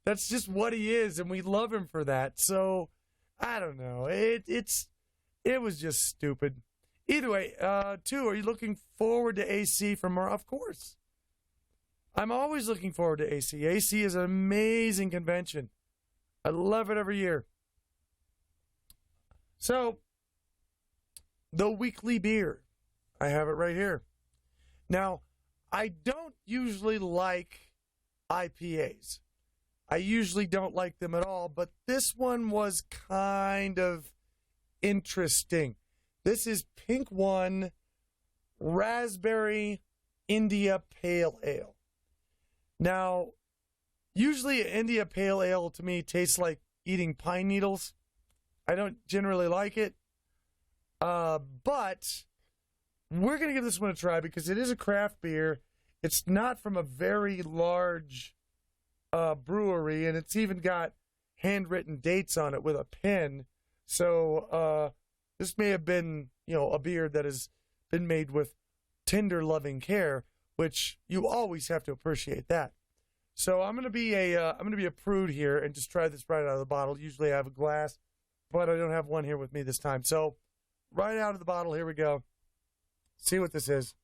That's just what he is, and we love him for that. So, I don't know. It was just stupid. Either way, two, are you looking forward to AC for more? Of course. I'm always looking forward to AC. AC is an amazing convention. I love it every year. So, the weekly beer. I have it right here. Now, I don't usually like IPAs. I usually don't like them at all, but this one was kind of interesting. This is Pink One Raspberry India Pale Ale. Now, usually India Pale Ale to me tastes like eating pine needles. I don't generally like it. But we're going to give this one a try because it is a craft beer. It's not from a very large brewery, and it's even got handwritten dates on it with a pen. So this may have been, a beer that has been made with tender, loving care, which you always have to appreciate that. So I'm going to be a prude here and just try this right out of the bottle. Usually I have a glass, but I don't have one here with me this time. So right out of the bottle, here we go. See what this is.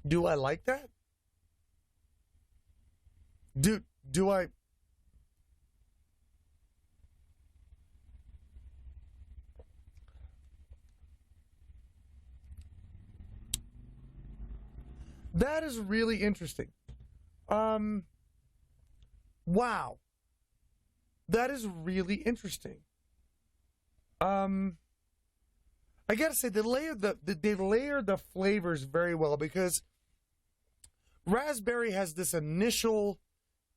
Do I like that? Do I? That is really interesting. Wow. That is really interesting. I gotta say, they layer the flavors very well because raspberry has this initial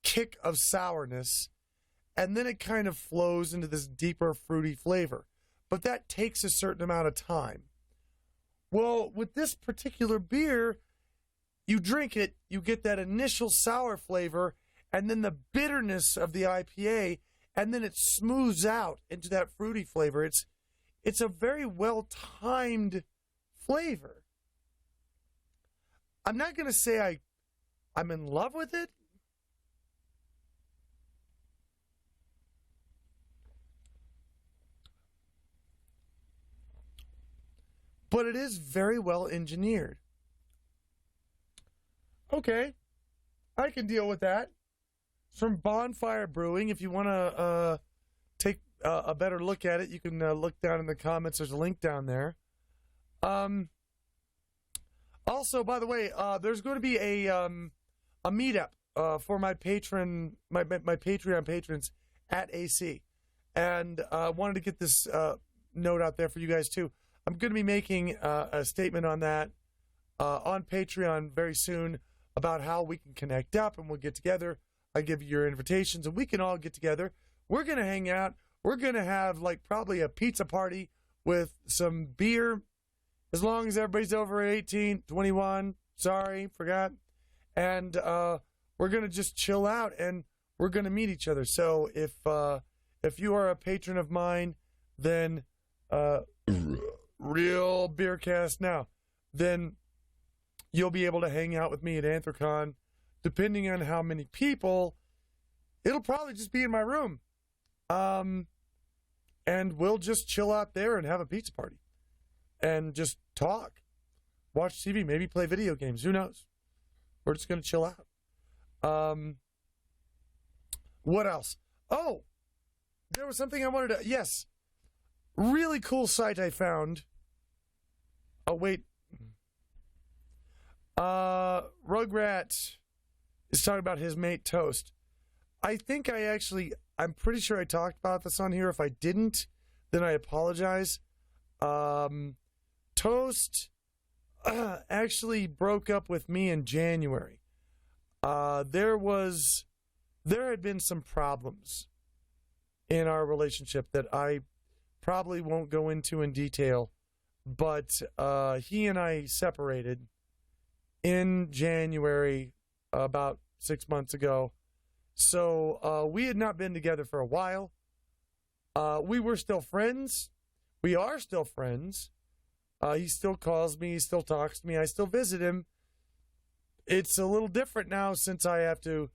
kick of sourness, and then it kind of flows into this deeper fruity flavor. But that takes a certain amount of time. Well, with this particular beer, you drink it, you get that initial sour flavor, and then the bitterness of the IPA, and then it smooths out into that fruity flavor. It's a very well-timed flavor. I'm not going to say I'm in love with it. But it is very well engineered. Okay, I can deal with that. It's from Bonfire Brewing. If you want to take a better look at it, you can look down in the comments. There's a link down there. Also, by the way, there's going to be a meetup for my Patreon patrons at AC, and I wanted to get this note out there for you guys too. I'm going to be making a statement on that on Patreon very soon about how we can connect up and we'll get together. I give you your invitations and we can all get together. We're going to hang out. We're going to have like probably a pizza party with some beer, as long as everybody's over 18, 21. Sorry, forgot. And we're going to just chill out and we're going to meet each other. So if you are a patron of mine, then real Beercast now, then you'll be able to hang out with me at Anthrocon. Depending on how many people, it'll probably just be in my room. And we'll just chill out there and have a pizza party. And just talk. Watch TV, maybe play video games. Who knows? We're just going to chill out. What else? Oh, there was something I wanted to... Yes. Really cool site I found. Oh, wait. Rugrat is talking about his mate Toast. I think I'm pretty sure I talked about this on here. If I didn't, then I apologize. Toast actually broke up with me in January. There had been some problems in our relationship that I probably won't go into in detail, but he and I separated in January about 6 months ago. So we had not been together for a while. We were still friends. We are still friends. He still calls me. He still talks to me. I still visit him. It's a little different now since I have to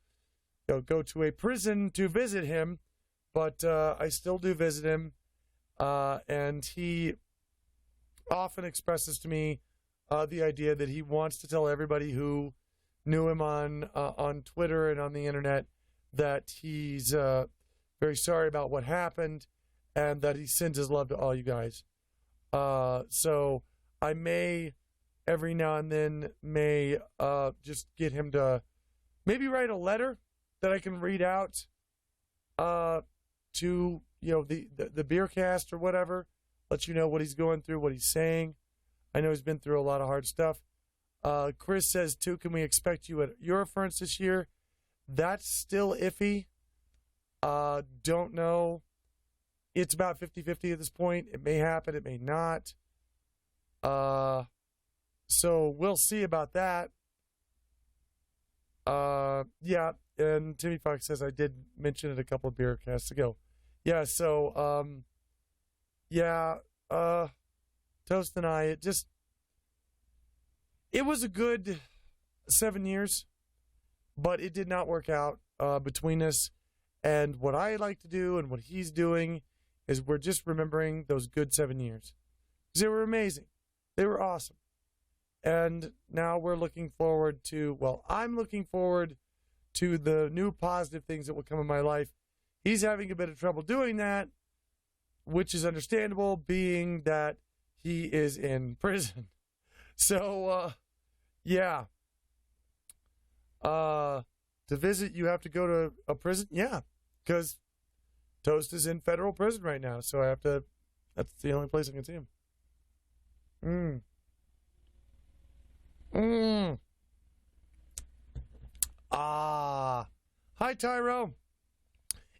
go to a prison to visit him, but I still do visit him. And he often expresses to me the idea that he wants to tell everybody who knew him on Twitter and on the internet that he's very sorry about what happened and that he sends his love to all you guys. So I may, every now and then, just get him to maybe write a letter that I can read out to the Beercast or whatever, let you know what he's going through, what he's saying. I know he's been through a lot of hard stuff. Chris says, too, can we expect you at Eurofurence this year? That's still iffy. Don't know. It's about 50-50 at this point. It may happen. It may not. So we'll see about that. Yeah, and Timmy Fox says I did mention it a couple of Beercasts ago. Yeah, so, Toast and I, it was a good 7 years, but it did not work out between us. And what I like to do and what he's doing is we're just remembering those good 7 years. Because they were amazing. They were awesome. And now we're looking forward to, I'm looking forward to the new positive things that will come in my life. He's having a bit of trouble doing that, which is understandable, being that he is in prison. So, yeah. To visit, you have to go to a prison? Yeah, because Toast is in federal prison right now, so that's the only place I can see him. Hi, Tyro.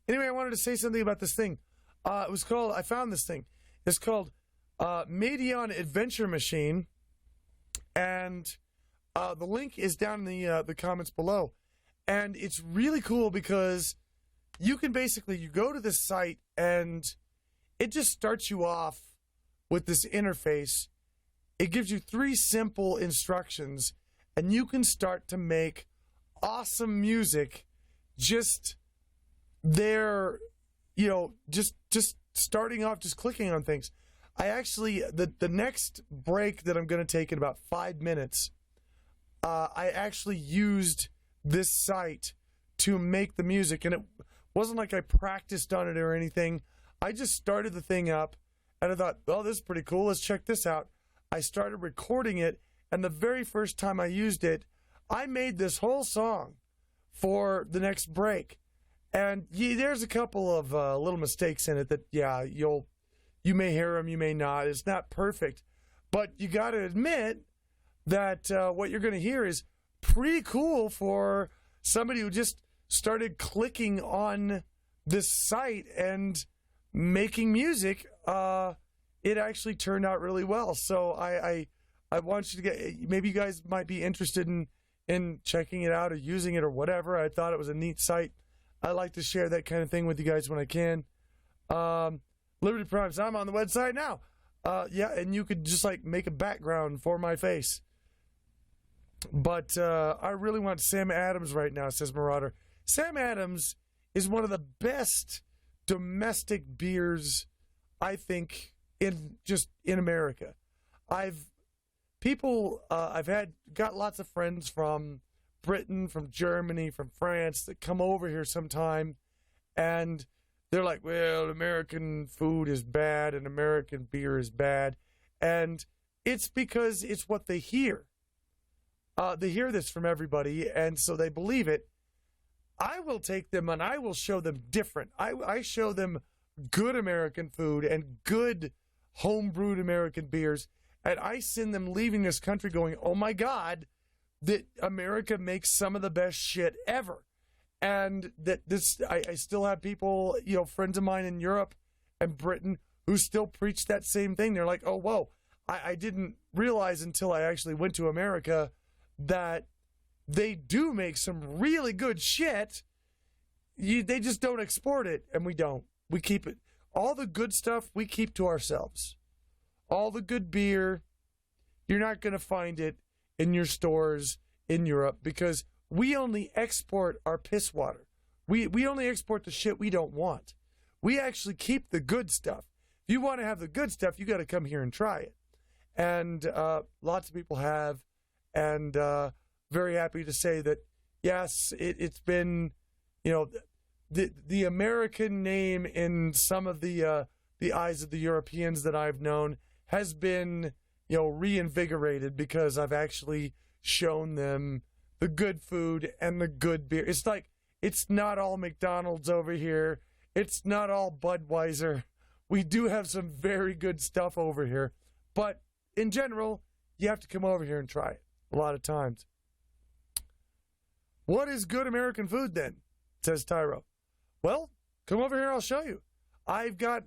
Anyway, I wanted to say something about this thing. I found this thing. It's called Madeon Adventure Machine. And the link is down in the comments below. And it's really cool because you can basically, you go to this site and it just starts you off with this interface. It gives you 3 simple instructions and you can start to make awesome music just there, just starting off, just clicking on things. I actually, the next break that I'm going to take in about 5 minutes, I actually used this site to make the music, and it wasn't like I practiced on it or anything. I just started the thing up, and I thought, oh, this is pretty cool. Let's check this out. I started recording it, and the very first time I used it, I made this whole song for the next break. And there's a couple of little mistakes in it that, yeah, you may hear them, you may not. It's not perfect. But you got to admit that what you're going to hear is pretty cool for somebody who just started clicking on this site and making music. It actually turned out really well. So I want you to get, maybe you guys might be interested in checking it out or using it or whatever. I thought it was a neat site. I like to share that kind of thing with you guys when I can. Liberty Primes, I'm on the website now. Yeah, and you could just like make a background for my face. But I really want Sam Adams right now, says Marauder. Sam Adams is one of the best domestic beers, I think, in America. I've got lots of friends from Britain, from Germany, from France that come over here sometime, and they're like, well, American food is bad and American beer is bad. And it's because it's what they hear. They hear this from everybody, and so they believe it. I will take them and I will show them different. I show them good American food and good home-brewed American beers, and I send them leaving this country going, oh my God, that America makes some of the best shit ever. And that I still have people, friends of mine in Europe and Britain who still preach that same thing. They're like, oh, whoa, I didn't realize until I actually went to America that they do make some really good shit. They just don't export it, and we don't. We keep it. All the good stuff we keep to ourselves. All the good beer, you're not going to find it in your stores in Europe because we only export our piss water. We only export the shit we don't want. We actually keep the good stuff. If you want to have the good stuff, you got to come here and try it. And lots of people have, and very happy to say that, yes, it's been, the American name in some of the eyes of the Europeans that I've known has been, reinvigorated because I've actually shown them the good food and the good beer. It's like, it's not all McDonald's over here. It's not all Budweiser. We do have some very good stuff over here. But in general, you have to come over here and try it a lot of times. What is good American food then? Says Tyro. Well, come over here, I'll show you.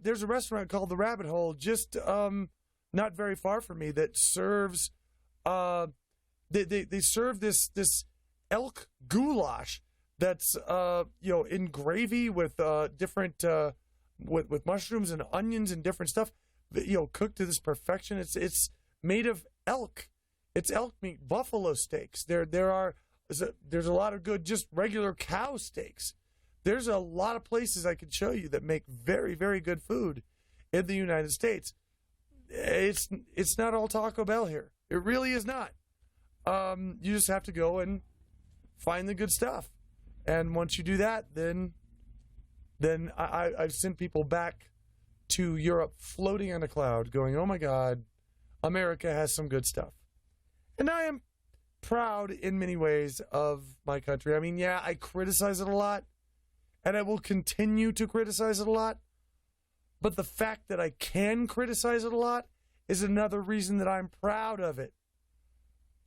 There's a restaurant called The Rabbit Hole just not very far from me that serves they serve this elk goulash that's in gravy with different with mushrooms and onions and different stuff, cooked to this perfection. It's made of elk. It's elk meat, buffalo steaks. There's a lot of good just regular cow steaks. There's a lot of places I could show you that make very, very good food in the United States. It's not all Taco Bell here. It really is not. You just have to go and find the good stuff. And once you do that, then I've sent people back to Europe floating on a cloud going, oh my God, America has some good stuff. And I am proud in many ways of my country. I mean, yeah, I criticize it a lot, and I will continue to criticize it a lot. But the fact that I can criticize it a lot is another reason that I'm proud of it.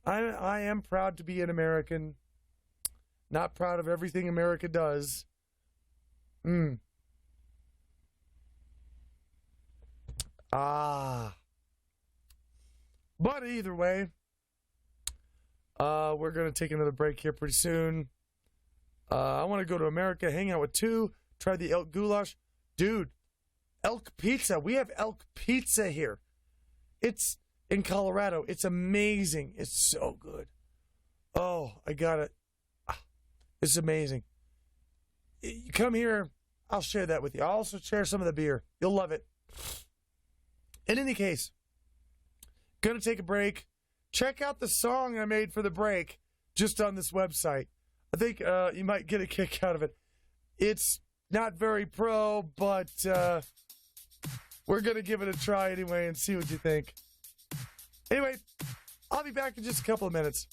I am proud to be an American, not proud of everything America does. But either way, we're going to take another break here pretty soon. I want to go to America, hang out with two, try the elk goulash. Dude, elk pizza. We have elk pizza here. It's in Colorado. It's amazing. It's so good. Oh, I got it. It's amazing. You come here, I'll share that with you. I'll also share some of the beer. You'll love it. In any case, gonna take a break. Check out the song I made for the break just on this website. I think you might get a kick out of it. It's not very pro, but we're going to give it a try anyway and see what you think. Anyway, I'll be back in just a couple of minutes.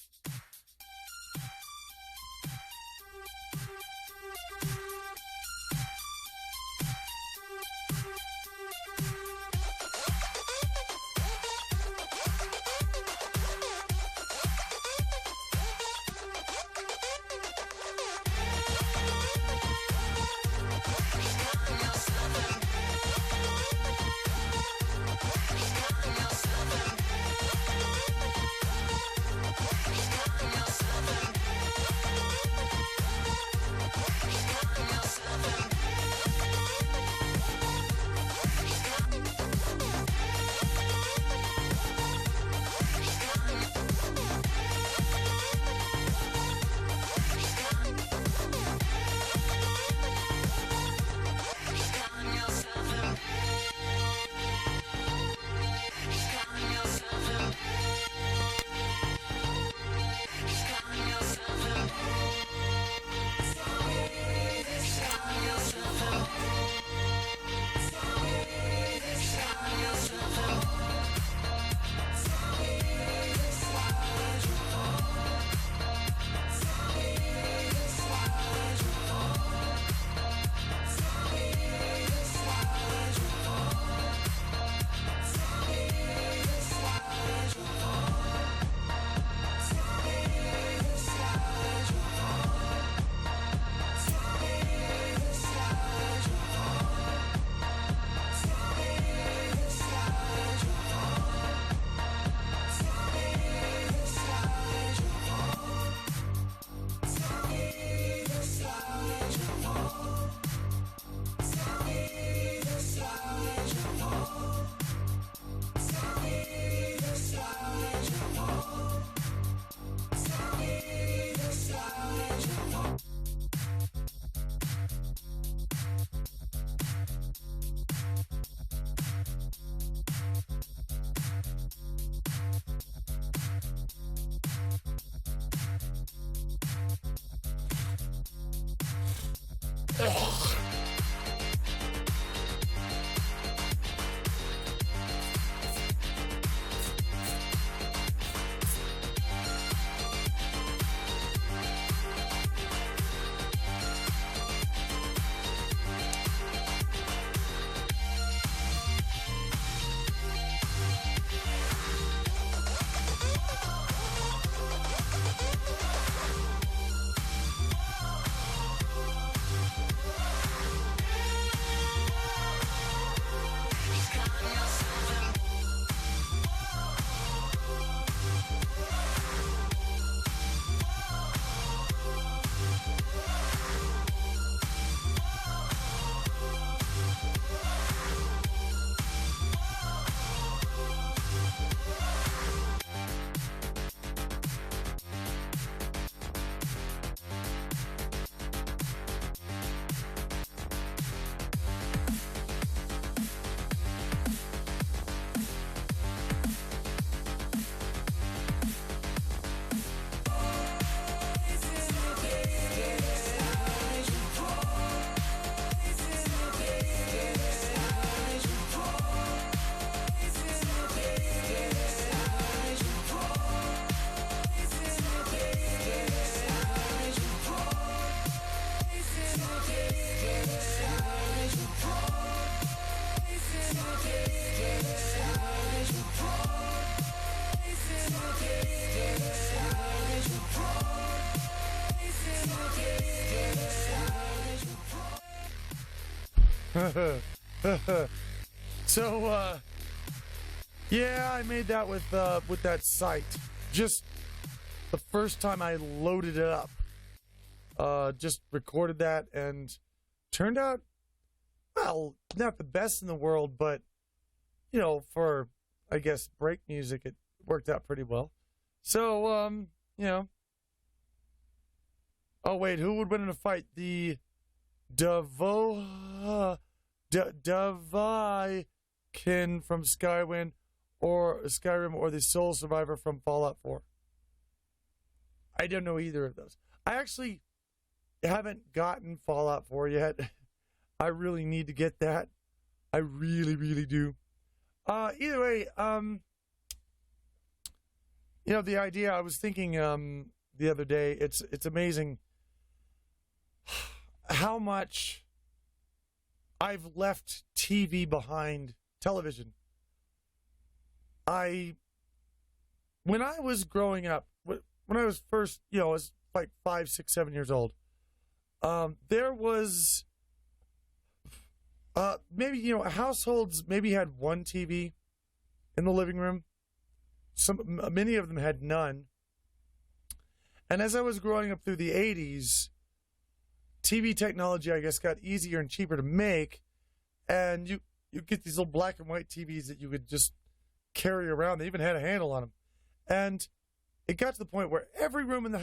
So, yeah, I made that with that site. Just the first time I loaded it up. Just recorded that and turned out, well, not the best in the world, but, you know, for, I guess, break music, it worked out pretty well. So, you know. Oh, wait, who would win in a fight? The Devikin from Skyrim or the Soul Survivor from Fallout 4? I don't know either of those. I actually haven't gotten Fallout 4 yet. I really need to get that. I really, really do. Either way, you know, the idea, I was thinking the other day, it's amazing how much I've left TV behind, television. When I was growing up, when I was first, you know, I was like 5, 6, 7 years old, there was maybe, you know, households maybe had one TV in the living room. Many of them had none. And as I was growing up through the 80s, TV technology, I guess, got easier and cheaper to make, and you get these little black and white TVs that you could just carry around. They even had a handle on them. And it got to the point where every room in the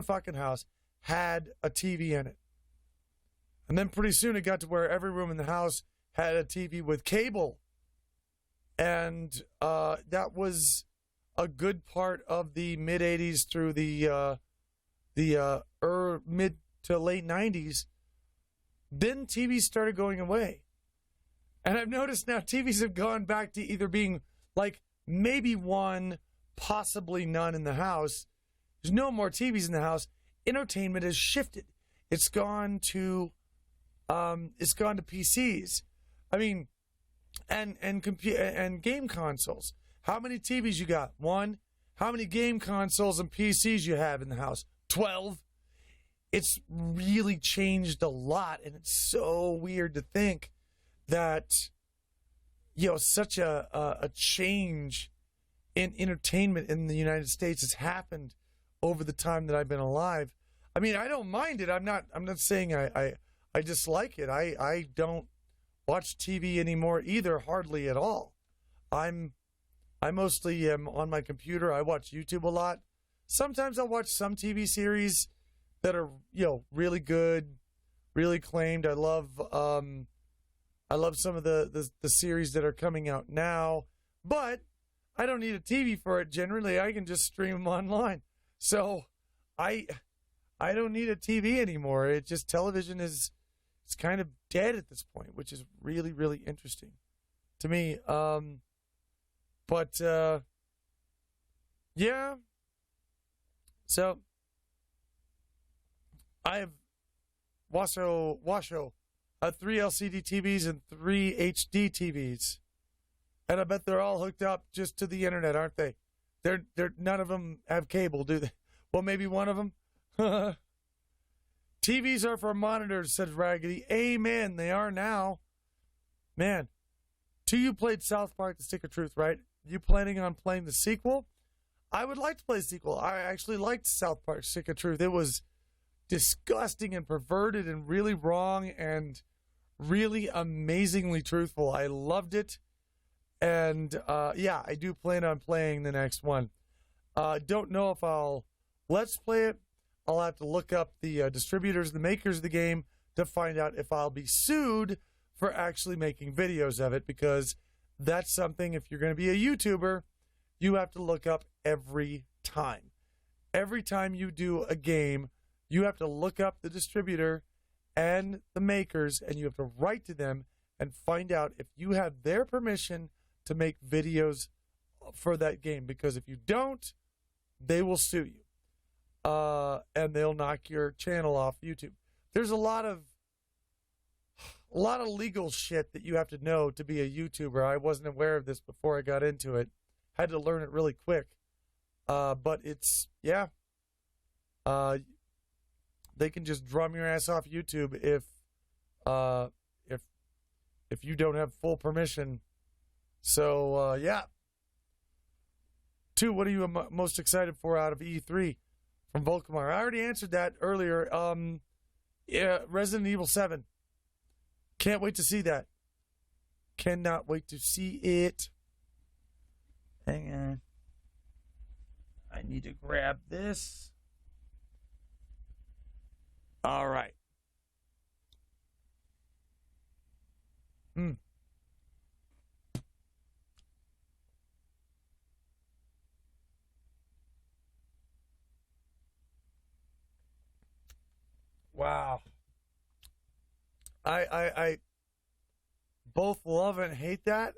fucking house had a TV in it. And then pretty soon it got to where every room in the house had a TV with cable. And that was a good part of the mid-'80s through the mid to late 90s. Then TVs started going away. And I've noticed now TVs have gone back to either being like maybe one, possibly none in the house. There's no more TVs in the house. Entertainment has shifted. It's gone to PCs. I mean, and game consoles. How many TVs you got? One. How many game consoles and PCs you have in the house? 12. It's really changed a lot, and it's so weird to think that, you know, such a change in entertainment in the United States has happened over the time that I've been alive. I mean, I don't mind it. I'm not saying I dislike it. I don't watch TV anymore either, hardly at all. I mostly am on my computer. I watch YouTube a lot. Sometimes I'll watch some TV series that are, you know, really good, really acclaimed. I love some of the series that are coming out now, but I don't need a TV for it. Generally, I can just stream them online. So I don't need a TV anymore. It just, television it's kind of dead at this point, which is really, really interesting to me. But yeah. So I have Washo 3 LCD TVs and 3 HD TVs, and I bet they're all hooked up just to the internet, aren't they? They're none of them have cable, do they? Well, maybe one of them. TVs are for monitors, said Raggedy. Amen. They are now. Man, you played South Park: The Stick of Truth, right? You planning on playing the sequel? I would like to play the sequel. I actually liked South Park: Stick of Truth. It was disgusting and perverted and really wrong and really amazingly truthful. I loved it. And yeah, I do plan on playing the next one. Don't know if I'll let's play it. I'll have to look up the distributors, the makers of the game, to find out if I'll be sued for actually making videos of it, because that's something, if you're going to be a YouTuber, you have to look up every time. Every time you do a game, you have to look up the distributor and the makers, and you have to write to them and find out if you have their permission to make videos for that game. Because if you don't, they will sue you. And they'll knock your channel off YouTube. There's a lot of legal shit that you have to know to be a YouTuber. I wasn't aware of this before I got into it. Had to learn it really quick. But it's, yeah. uh, they can just drum your ass off YouTube if uh, if if you don't have full permission. So yeah. 2, what are you most excited for out of E3 from Volkmar? I already answered that earlier. Yeah, Resident Evil 7. Can't wait to see that. Cannot wait to see it. Hang on. I need to grab this. All right. Wow. I both love and hate that.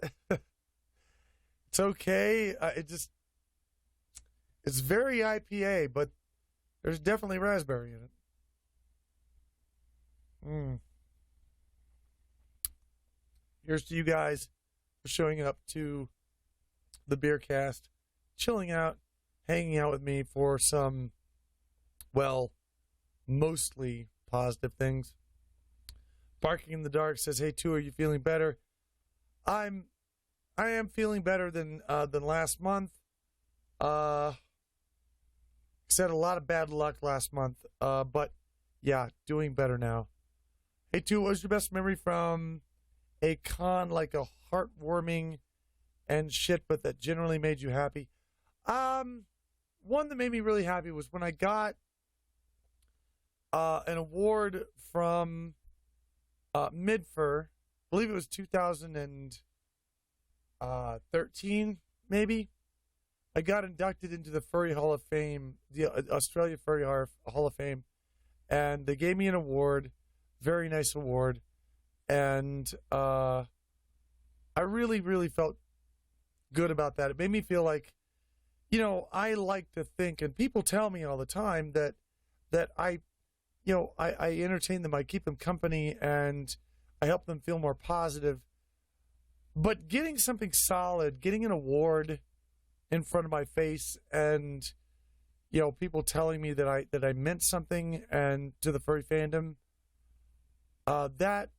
It's okay. It's very IPA, but there's definitely raspberry in it. Here's to you guys for showing up to the Beercast, chilling out, hanging out with me for some, well, mostly positive things. Barking in the Dark says, "Hey, 2, are you feeling better?" I am feeling better than last month. Had a lot of bad luck last month, but yeah, doing better now. Hey, 2, what was your best memory from a con, like a heartwarming and shit, but that generally made you happy? One that made me really happy was when I got an award from Midfur. I believe it was 2013, maybe. I got inducted into the Furry Hall of Fame, the Australia Furry Hall of Fame, and they gave me an award, very nice award, and I really, really felt good about that. It made me feel like, I like to think, and people tell me all the time that I entertain them, I keep them company, and I help them feel more positive. But getting something solid, getting an award in front of my face, and people telling me that I meant something and to the furry fandom, that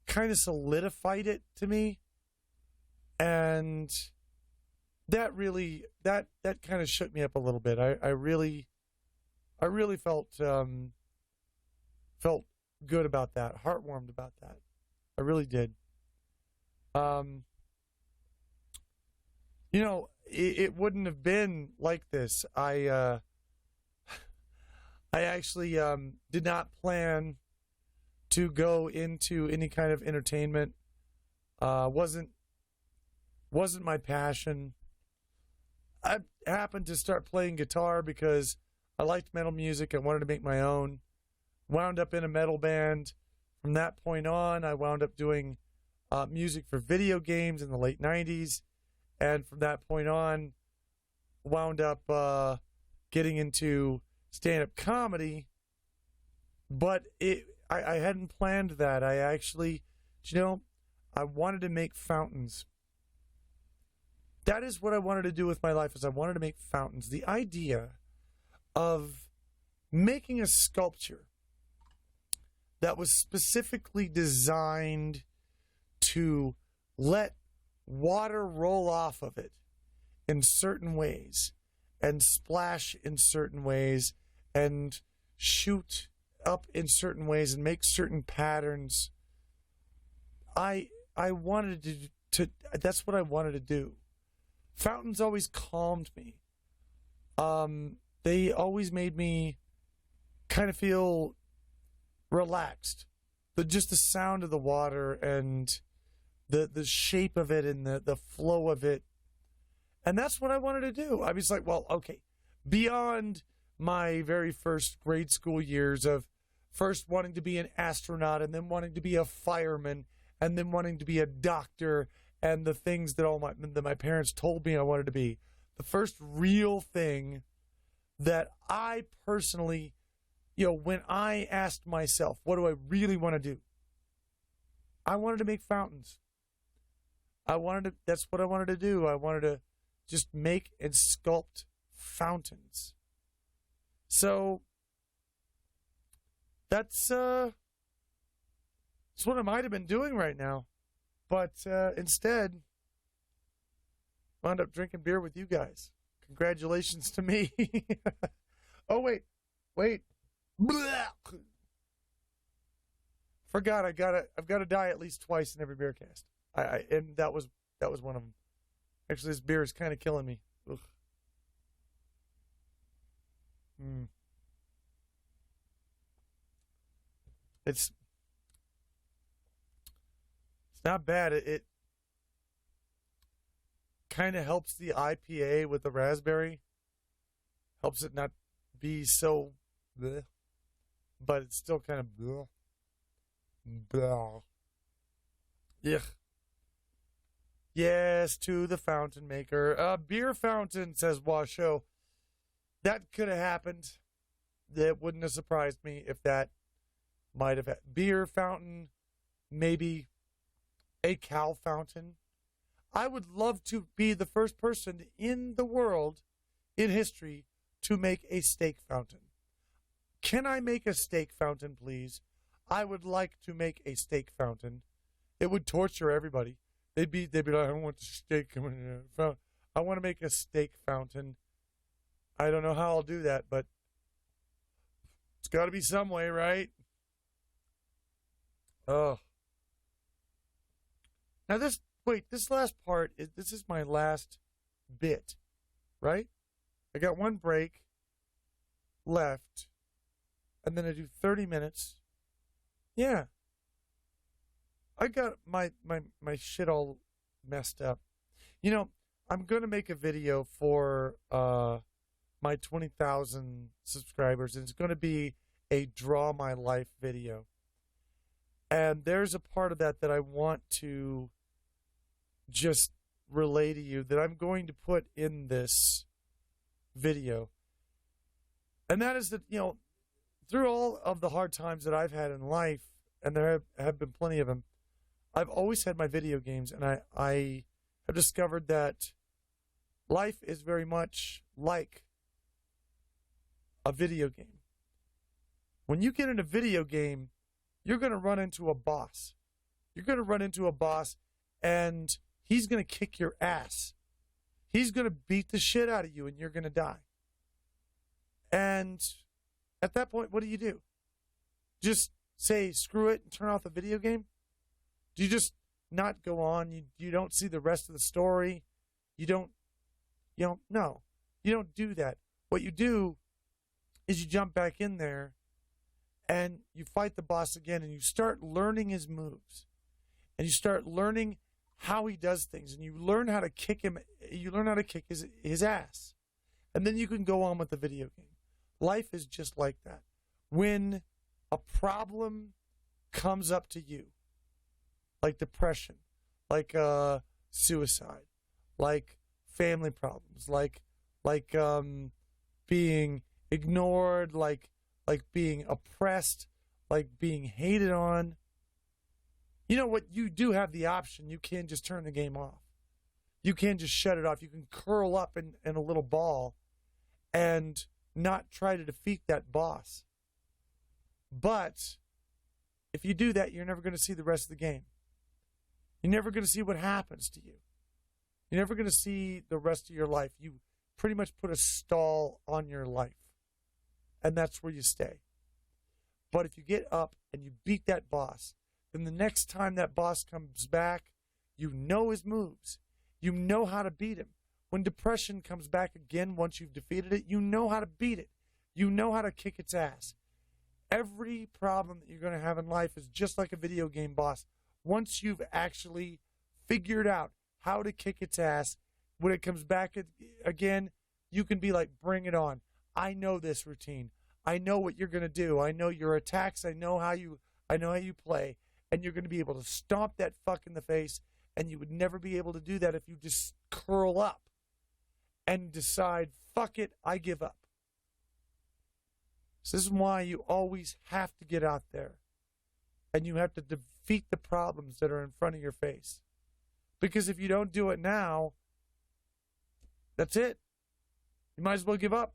kind of solidified it to me, and that really that kind of shook me up a little bit. I really felt good about that, heartwarmed about that. I really did. It wouldn't have been like this. I actually did not plan to go into any kind of entertainment. Wasn't my passion. I happened to start playing guitar because I liked metal music. I wanted to make my own. Wound up in a metal band. From that point on, I wound up doing music for video games in the late 90s. And from that point on, wound up getting into stand-up comedy. But I hadn't planned that. I actually, I wanted to make fountains. That is what I wanted to do with my life, is I wanted to make fountains. The idea of making a sculpture that was specifically designed to let water roll off of it in certain ways and splash in certain ways and shoot up in certain ways and make certain patterns. I wanted to that's what I wanted to do. Fountains always calmed me. They always made me kind of feel relaxed. Just the sound of the water and the shape of it and the flow of it. And that's what I wanted to do. I was like, well, okay, beyond my very first grade school years of first wanting to be an astronaut and then wanting to be a fireman and then wanting to be a doctor and the things that my parents told me I wanted to be, the first real thing that I personally, when I asked myself, what do I really want to do? I wanted to make fountains. That's what I wanted to do. I wanted to just make and sculpt fountains. So that's what I might have been doing right now. But instead, wound up drinking beer with you guys. Congratulations to me. Oh, wait. Forgot I've got to die at least twice in every Beercast. And that was one of them. Actually, this beer is kind of killing me. Ugh. It's not bad. It kind of helps the IPA with the raspberry. Helps it not be so bleh, but it's still kind of bleh. Bleh. Yuck. Yes, to the fountain maker. Beer fountain, says Washoe. That could have happened. That wouldn't have surprised me if that might have had. Beer fountain, maybe a cow fountain. I would love to be the first person in the world, in history, to make a steak fountain. Can I make a steak fountain, please? I would like to make a steak fountain. It would torture everybody. They'd be like, I don't want the steak coming in. I want to make a steak fountain. I don't know how I'll do that, but it's got to be some way, right? Oh. Now this last part, this is my last bit, right? I got one break left, and then I do 30 minutes. Yeah. I got my shit all messed up. You know, I'm going to make a video for my 20,000 subscribers, and it's going to be a Draw My Life video. And there's a part of that I want to just relay to you that I'm going to put in this video. And that is that, you know, through all of the hard times that I've had in life, and there have been plenty of them, I've always had my video games, and I have discovered that life is very much like a video game. When you get in a video game, you're going to run into a boss. You're going to run into a boss, and he's going to kick your ass. He's going to beat the shit out of you, and you're going to die. And at that point, what do? Just say, screw it, and turn off the video game? Do you just not go on? You don't see the rest of the story? No. You don't do that. What you do is you jump back in there and you fight the boss again, and you start learning his moves. And you start learning how he does things, and you learn how to kick him. You learn how to kick his ass. And then you can go on with the video game. Life is just like that. When a problem comes up to you, like depression, like suicide, like family problems, like being ignored, like being oppressed, like being hated on. You know what? You do have the option. You can just turn the game off. You can just shut it off. You can curl up in a little ball and not try to defeat that boss. But if you do that, you're never going to see the rest of the game. You're never going to see what happens to you. You're never going to see the rest of your life. You pretty much put a stall on your life. And that's where you stay. But if you get up and you beat that boss, then the next time that boss comes back, you know his moves. You know how to beat him. When depression comes back again, once you've defeated it, you know how to beat it. You know how to kick its ass. Every problem that you're going to have in life is just like a video game boss. Once you've actually figured out how to kick its ass, when it comes back again, you can be like, bring it on. I know this routine. I know what you're going to do. I know your attacks. I know how you play. And you're going to be able to stomp that fuck in the face. And you would never be able to do that if you just curl up and decide, fuck it, I give up. So this is why you always have to get out there. And you have to defeat the problems that are in front of your face. Because if you don't do it now, that's it. You might as well give up.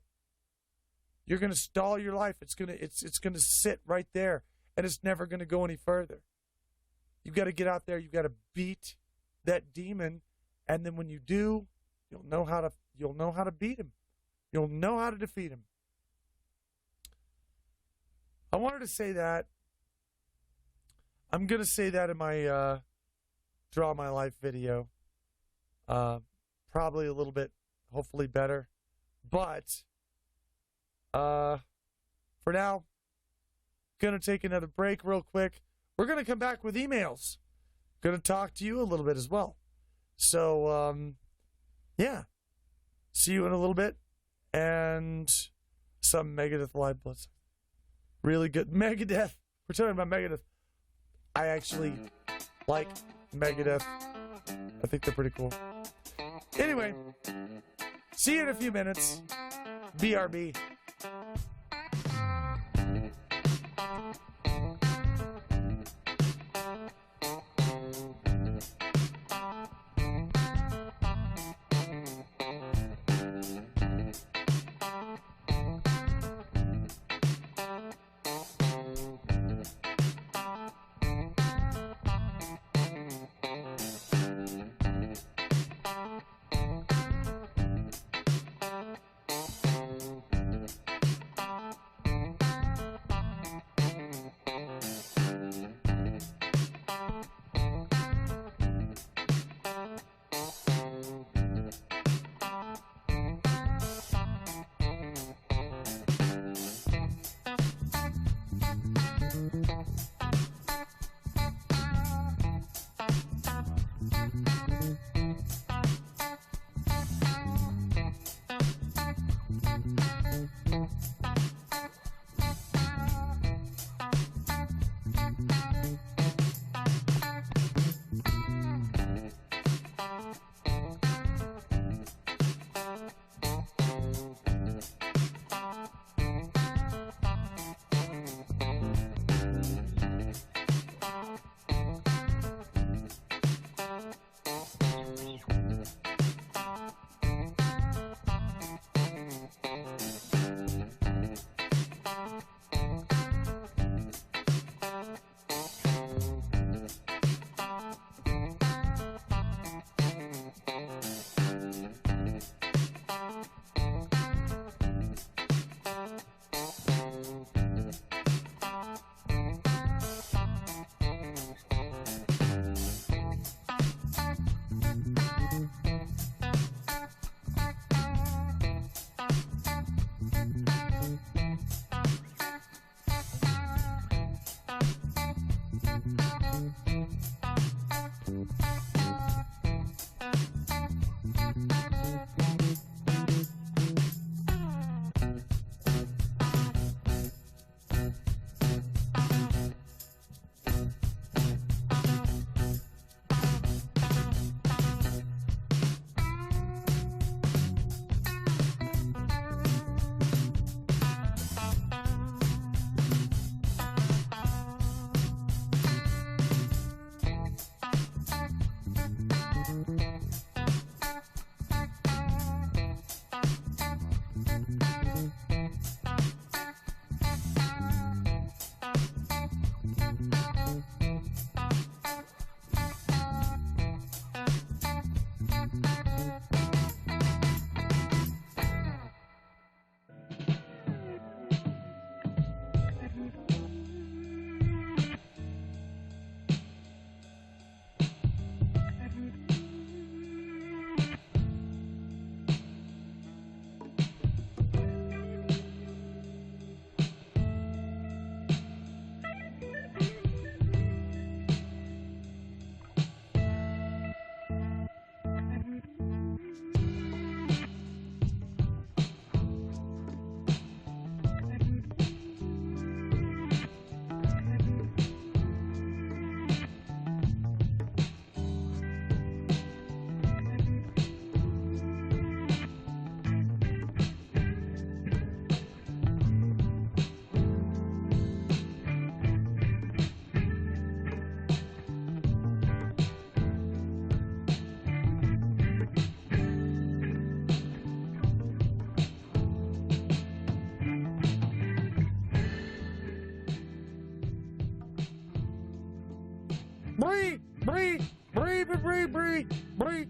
You're going to stall your life. It's going to sit right there, and it's never going to go any further. You've got to get out there. You've got to beat that demon, and then when you do, you'll know how to beat him. You'll know how to defeat him. I wanted to say that. I'm going to say that in my Draw My Life video. Probably a little bit, hopefully better. But for now, going to take another break real quick. We're going to come back with emails. Going to talk to you a little bit as well. So, yeah. See you in a little bit. And some Megadeth live blood. Really good. Megadeth. We're talking about Megadeth. I actually like Megadeth. I think they're pretty cool. Anyway, see you in a few minutes. BRB. Bree, Bree, Bree, Bree, Bree, Bree, Bree,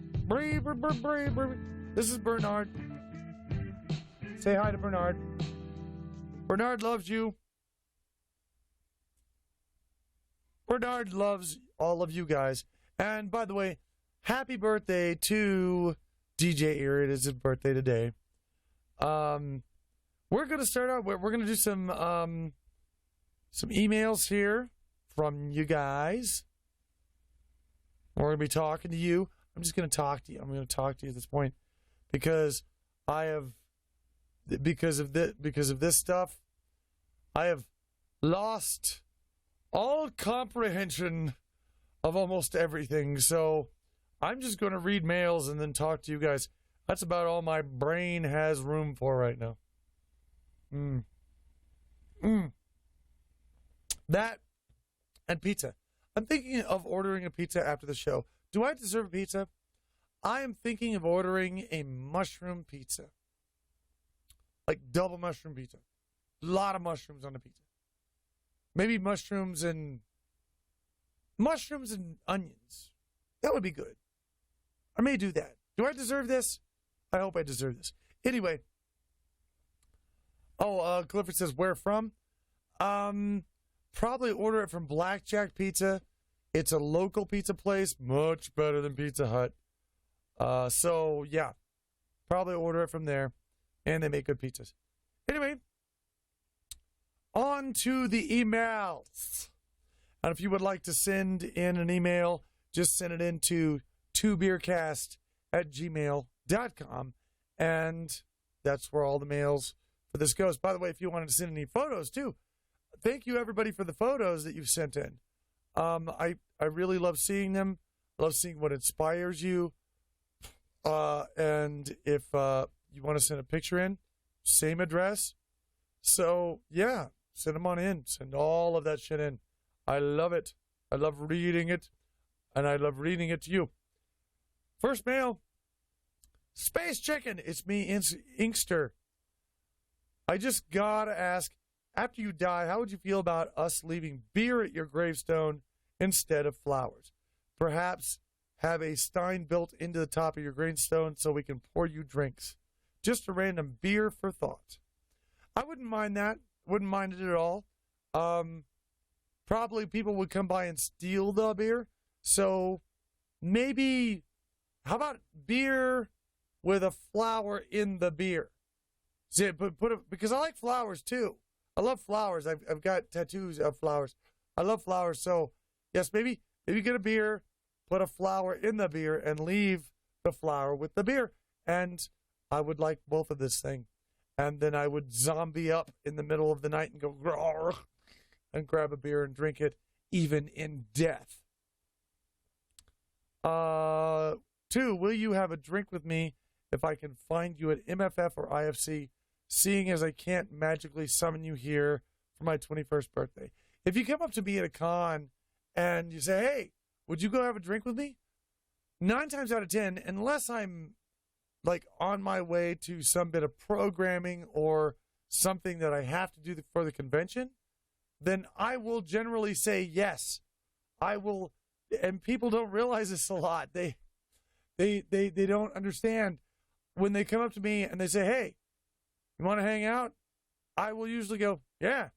Bree, Bree, Bree. This is Bernard. Say hi to Bernard. Bernard loves you. Bernard loves all of you guys. And by the way, happy birthday to DJ Ear. It is his birthday today. We're going to start out. We're going to do some emails here from you guys. We're going to be talking to you. I'm just going to talk to you. I'm going to talk to you at this point because because of this stuff, I have lost all comprehension of almost everything. So I'm just going to read mails and then talk to you guys. That's about all my brain has room for right now. That and pizza. I'm thinking of ordering a pizza after the show. Do I deserve a pizza? I am thinking of ordering a mushroom pizza. Like double mushroom pizza. A lot of mushrooms on the pizza. Maybe mushrooms and onions. That would be good. I may do that. Do I deserve this? I hope I deserve this. Anyway. Clifford says, where from? Probably order it from Blackjack Pizza. It's a local pizza place. Much better than Pizza Hut. So, yeah. Probably order it from there. And they make good pizzas. Anyway. On to the emails. And if you would like to send in an email, just send it in to beercast@gmail.com. And that's where all the mails for this goes. By the way, if you wanted to send any photos too, thank you everybody for the photos that you've sent in. I really love seeing them. I love seeing what inspires you. And if you want to send a picture in, same address. So, yeah, send them on in. Send all of that shit in. I love it. I love reading it. And I love reading it to you. First mail. Space Chicken. It's me, Inkster. I just gotta ask, after you die, how would you feel about us leaving beer at your gravestone instead of flowers? Perhaps have a stein built into the top of your gravestone so we can pour you drinks. Just a random beer for thought. I wouldn't mind that. Wouldn't mind it at all. Probably people would come by and steal the beer. So maybe, how about beer with a flower in the beer? See, because I like flowers too. I love flowers. I've got tattoos of flowers. I love flowers. So yes, maybe get a beer, put a flower in the beer, and leave the flower with the beer. And I would like both of this thing. And then I would zombie up in the middle of the night and go grrr, and grab a beer and drink it, even in death. 2, will you have a drink with me if I can find you at MFF or IFC, seeing as I can't magically summon you here for my 21st birthday? If you come up to me at a con and you say, hey, would you go have a drink with me? 9 times out of 10, unless I'm like on my way to some bit of programming or something that I have to do for the convention, then I will generally say yes. I will, and people don't realize this a lot. They don't understand when they come up to me and they say, hey, you want to hang out? I will usually go, yeah.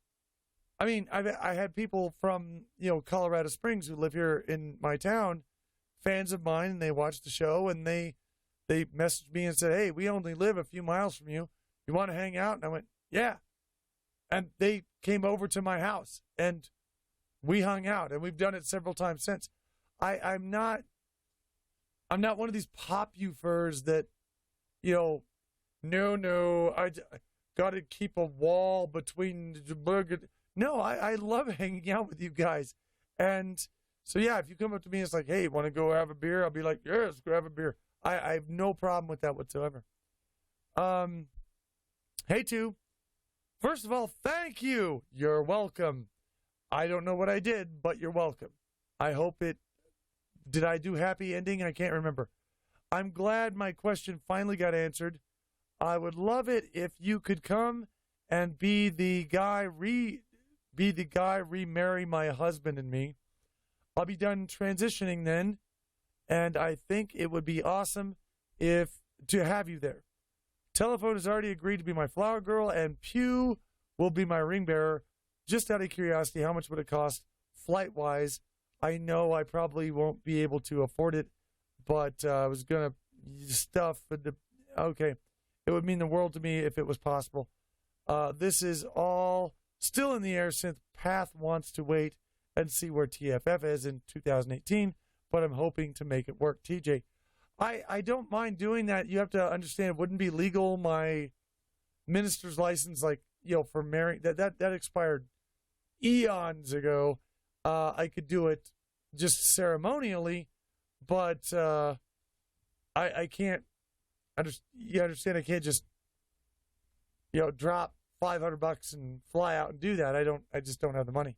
I mean, I had people from, Colorado Springs who live here in my town, fans of mine, and they watched the show, and they messaged me and said, hey, we only live a few miles from you. You want to hang out? And I went, yeah. And they came over to my house, and we hung out, and we've done it several times since. I'm not one of these pop-you-furs that, no, I got to keep a wall between the burger. No, I love hanging out with you guys. And so, yeah, if you come up to me and it's like, hey, want to go have a beer? I'll be like, yeah, let's go have a beer. I have no problem with that whatsoever. Hey, 2. First of all, thank you. You're welcome. I don't know what I did, but you're welcome. I hope did I do happy ending? I can't remember. I'm glad my question finally got answered. I would love it if you could come and be the guy remarry my husband and me. I'll be done transitioning then, and I think it would be awesome to have you there. Telephone has already agreed to be my flower girl, and Pew will be my ring bearer. Just out of curiosity, how much would it cost flight-wise? I know I probably won't be able to afford it, but I was going to stuff. Okay, it would mean the world to me if it was possible. This is all still in the air since Path wants to wait and see where TFF is in 2018, but I'm hoping to make it work. TJ, I don't mind doing that. You have to understand, it wouldn't be legal. My minister's license, for marrying, that expired eons ago. I could do it just ceremonially, but I can't. You understand? I can't just drop $500 and fly out and do that. I just don't have the money.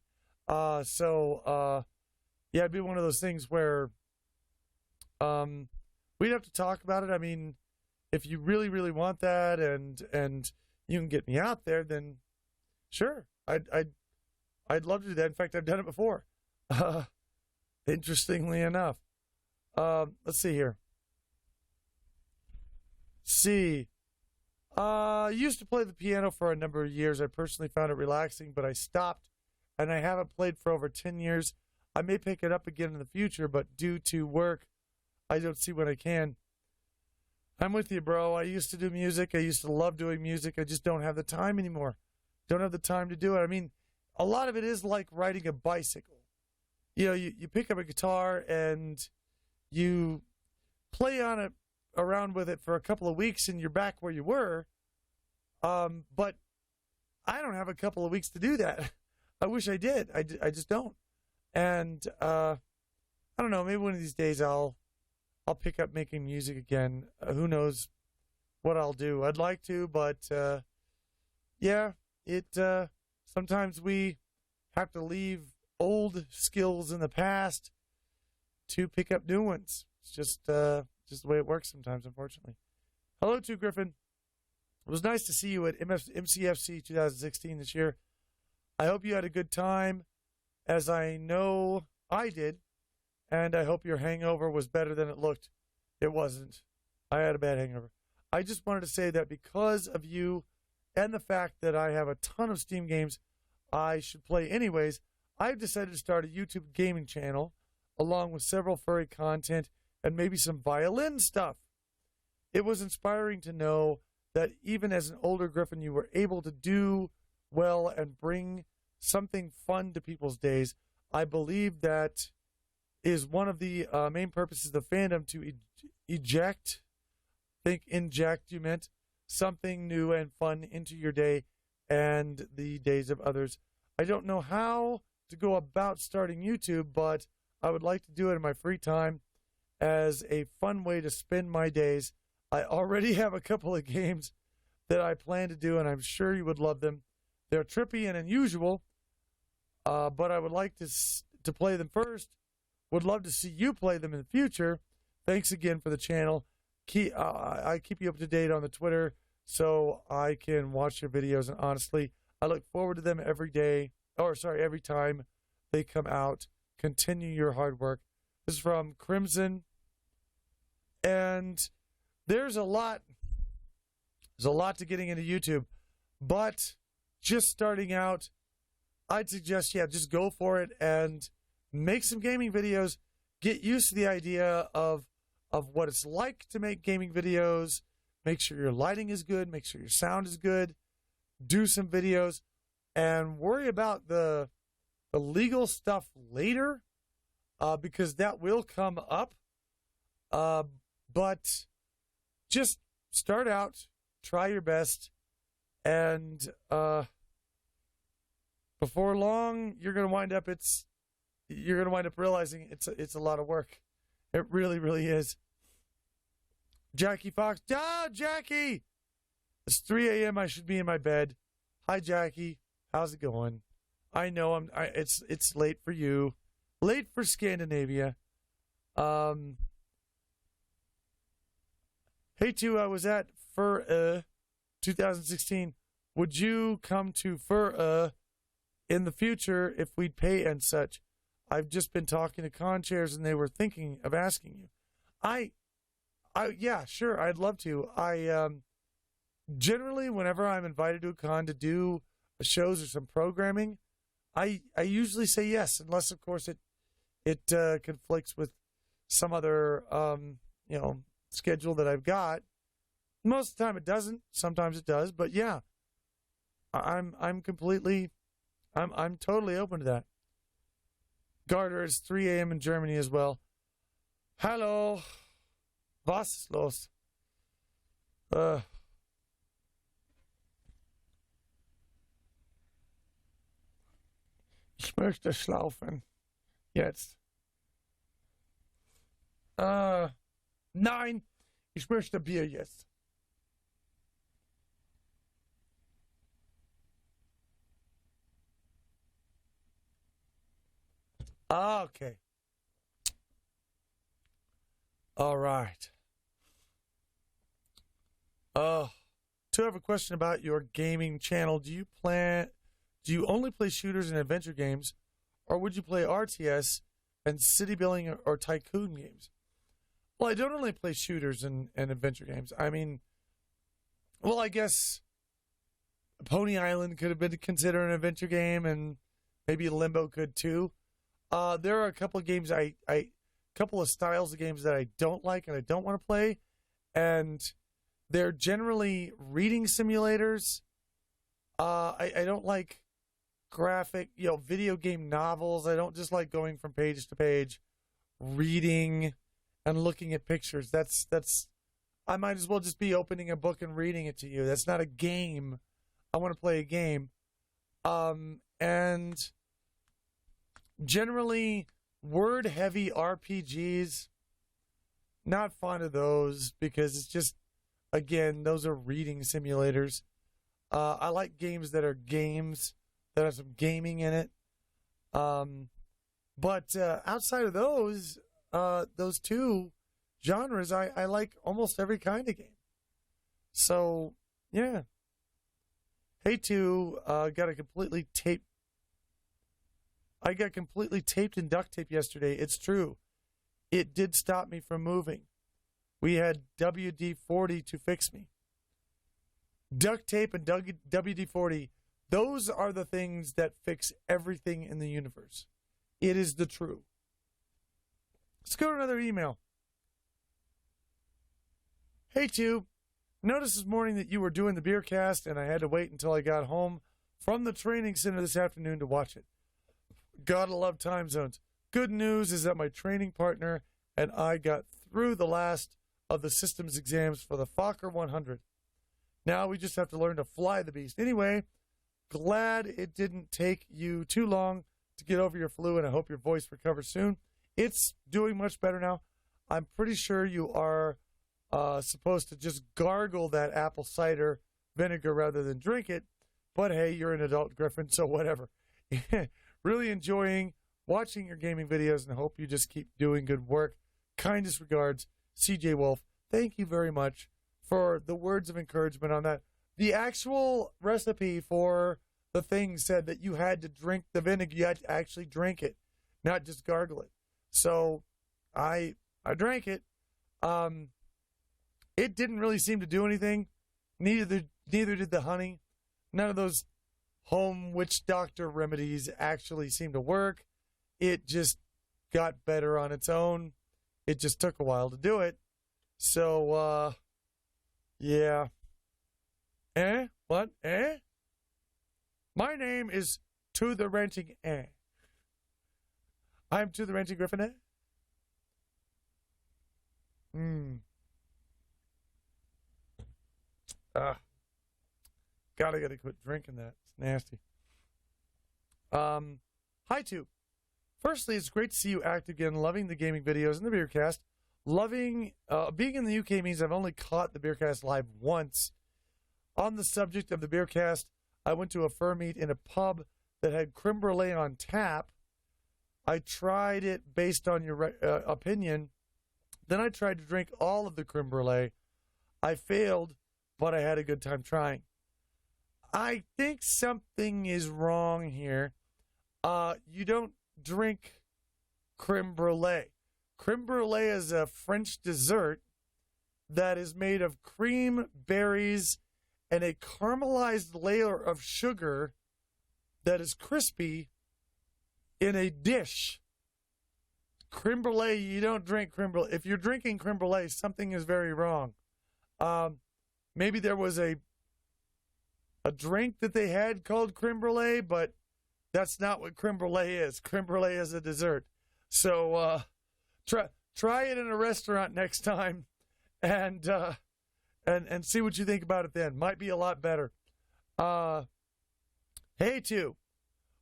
It'd be one of those things where we'd have to talk about it. I mean, if you really, really want that and you can get me out there, then sure, I'd love to do that. In fact, I've done it before. Interestingly enough. Let's see here. Used to play the piano for a number of years. I personally found it relaxing, but I stopped, and I haven't played for over 10 years. I may pick it up again in the future, but due to work, I don't see when I can. I'm with you, bro. I used to do music. I used to love doing music. I just don't have the time anymore. Don't have the time to do it. I mean, a lot of it is like riding a bicycle. You pick up a guitar and you play on it, around with it for a couple of weeks, and you're back where you were. But I don't have a couple of weeks to do that. I wish I did. I just don't. And I don't know. Maybe one of these days I'll pick up making music again. Who knows what I'll do? I'd like to, but sometimes we have to leave old skills in the past to pick up new ones. It's just the way it works sometimes, unfortunately. Hello to Gryphon. It was nice to see you at MCFC 2016 this year. I hope you had a good time, as I know I did, and I hope your hangover was better than it looked. It wasn't. I had a bad hangover. I just wanted to say that because of you and the fact that I have a ton of Steam games I should play anyways, I've decided to start a YouTube gaming channel along with several furry content and maybe some violin stuff. It was inspiring to know that even as an older Gryphon, you were able to do well and bring something fun to people's days. I believe that is one of the main purposes of fandom, to inject you meant, something new and fun into your day and the days of others. I don't know how to go about starting YouTube, but I would like to do it in my free time as a fun way to spend my days. I already have a couple of games that I plan to do, and I'm sure you would love them. They're trippy and unusual, but I would like to play them first. Would love to see you play them in the future. Thanks again for the channel. I keep you up to date on the Twitter so I can watch your videos, and honestly, I look forward to them every time they come out. Continue your hard work. This is from Crimson. And there's a lot to getting into YouTube, but just starting out, I'd suggest, just go for it and make some gaming videos. Get used to the idea of what it's like to make gaming videos. Make sure your lighting is good. Make sure your sound is good. Do some videos and worry about the legal stuff later, because that will come up. But just start out, try your best, and before long, you're gonna wind up realizing it's a lot of work. It really, really is. Jackie Fox, Jackie! It's 3 a.m. I should be in my bed. Hi, Jackie. How's it going? I know it's late for you, late for Scandinavia. Hey, I was at Fur 2016. Would you come to Fur in the future if we'd pay and such? I've just been talking to con chairs and they were thinking of asking you. Yeah, sure, I'd love to. Generally, whenever I'm invited to a con to do shows or some programming, I usually say yes, unless of course it conflicts with some other schedule that I've got. Most of the time it doesn't. Sometimes it does, but yeah, I'm totally open to that. Garter, it's 3 a.m. in Germany as well. Hallo, was ist los? Ich möchte schlafen. Jetzt. Nein, ich möchte Bier jetzt. Okay. All right. To have a question about your gaming channel, do you only play shooters and adventure games, or would you play RTS and city building or tycoon games? Well, I don't only play shooters and adventure games. I mean, well, I guess Pony Island could have been considered an adventure game, and maybe Limbo could too. There are a couple of games couple of styles of games that I don't like and I don't want to play, and they're generally reading simulators. I don't like graphic, video game novels. I don't just like going from page to page, reading and looking at pictures. That's I might as well just be opening a book and reading it to you. That's not a game. I want to play a game. And generally word-heavy RPGs, not fond of those because it's just, again, those are reading simulators. I like games that are games, that have some gaming in it. But outside of those two genres, I like almost every kind of game. So, yeah. Hey, got completely taped in duct tape yesterday. It's true. It did stop me from moving. We had WD-40 to fix me. Duct tape and WD-40, those are the things that fix everything in the universe. It is the true. Let's go to another email. Hey, Tube. Noticed this morning that you were doing the Beercast, and I had to wait until I got home from the training center this afternoon to watch it. Gotta love time zones. Good news is that my training partner and I got through the last of the systems exams for the Fokker 100. Now we just have to learn to fly the beast. Anyway, glad it didn't take you too long to get over your flu, and I hope your voice recovers soon. It's doing much better now. I'm pretty sure you are supposed to just gargle that apple cider vinegar rather than drink it. But hey, you're an adult, Gryphon, so whatever. Really enjoying watching your gaming videos and hope you just keep doing good work. Kindest regards, CJ Wolf. Thank you very much for the words of encouragement on that. The actual recipe for the thing said that you had to drink the vinegar. You had to actually drink it, not just gargle it. So I drank it. It didn't really seem to do anything. Neither did the honey. None of those home witch doctor remedies actually seemed to work. It just got better on its own. It just took a while to do it. So, yeah. What? My name is To the Renting I'm To the Renting Gryphon Gotta quit drinking that. It's nasty. Hi, Tube. Firstly, it's great to see you active again, loving the gaming videos and the Beercast. Loving, being in the UK means I've only caught the Beercast live once. On the subject of the Beercast, I went to a fur meet in a pub that had creme brulee on tap. I tried it based on your opinion. Then I tried to drink all of the creme brulee. I failed, but I had a good time trying. I think something is wrong here. You don't drink creme brulee. Creme brulee is a French dessert that is made of cream, berries, and a caramelized layer of sugar that is crispy in a dish. Creme brulee, you don't drink creme brulee. If you're drinking creme brulee, something is very wrong. Maybe there was a drink that they had called creme brulee, but that's not what creme brulee is. Creme brulee is a dessert. So try it in a restaurant next time, and see what you think about it then. Might be a lot better. Hey, too.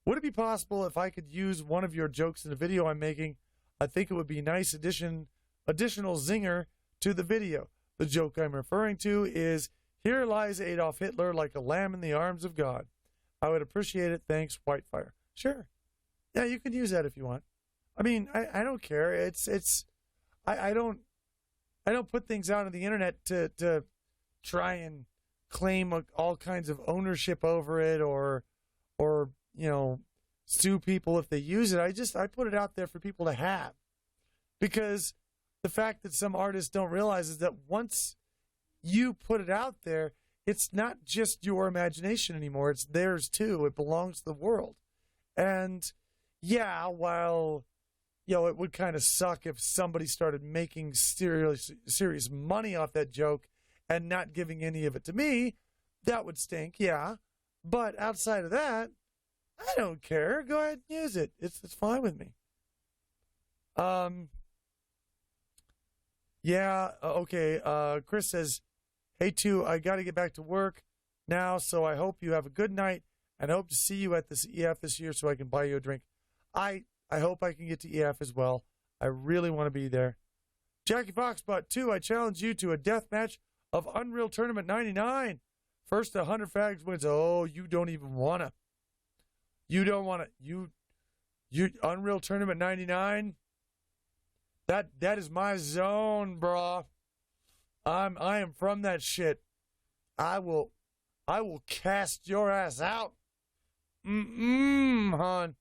Would it be possible if I could use one of your jokes in the video I'm making? I think it would be a nice additional zinger to the video. The joke I'm referring to is, here lies Adolf Hitler like a lamb in the arms of God. I would appreciate it. Thanks, Whitefire. Sure. Yeah, you can use that if you want. I mean, I don't care. I don't put things out on the internet to try and claim all kinds of ownership over it or sue people if they use it. I put it out there for people to have, because the fact that some artists don't realize is that once you put it out there, it's not just your imagination anymore. It's theirs too. It belongs to the world. And yeah, while it would kind of suck if somebody started making serious money off that joke and not giving any of it to me, that would stink. Yeah, but outside of that, I don't care. Go ahead and use it. It's fine with me. Yeah, okay. Chris says, hey, too, I got to get back to work now, so I hope you have a good night, and I hope to see you at this EF this year so I can buy you a drink. I hope I can get to EF as well. I really want to be there. Jackie Foxbutt, 2, I challenge you to a death match of Unreal Tournament 99. First 100 frags wins. Oh, you don't even want to. You don't want to. You Unreal Tournament 99. That is my zone, brah. I am from that shit. I will cast your ass out. Hon.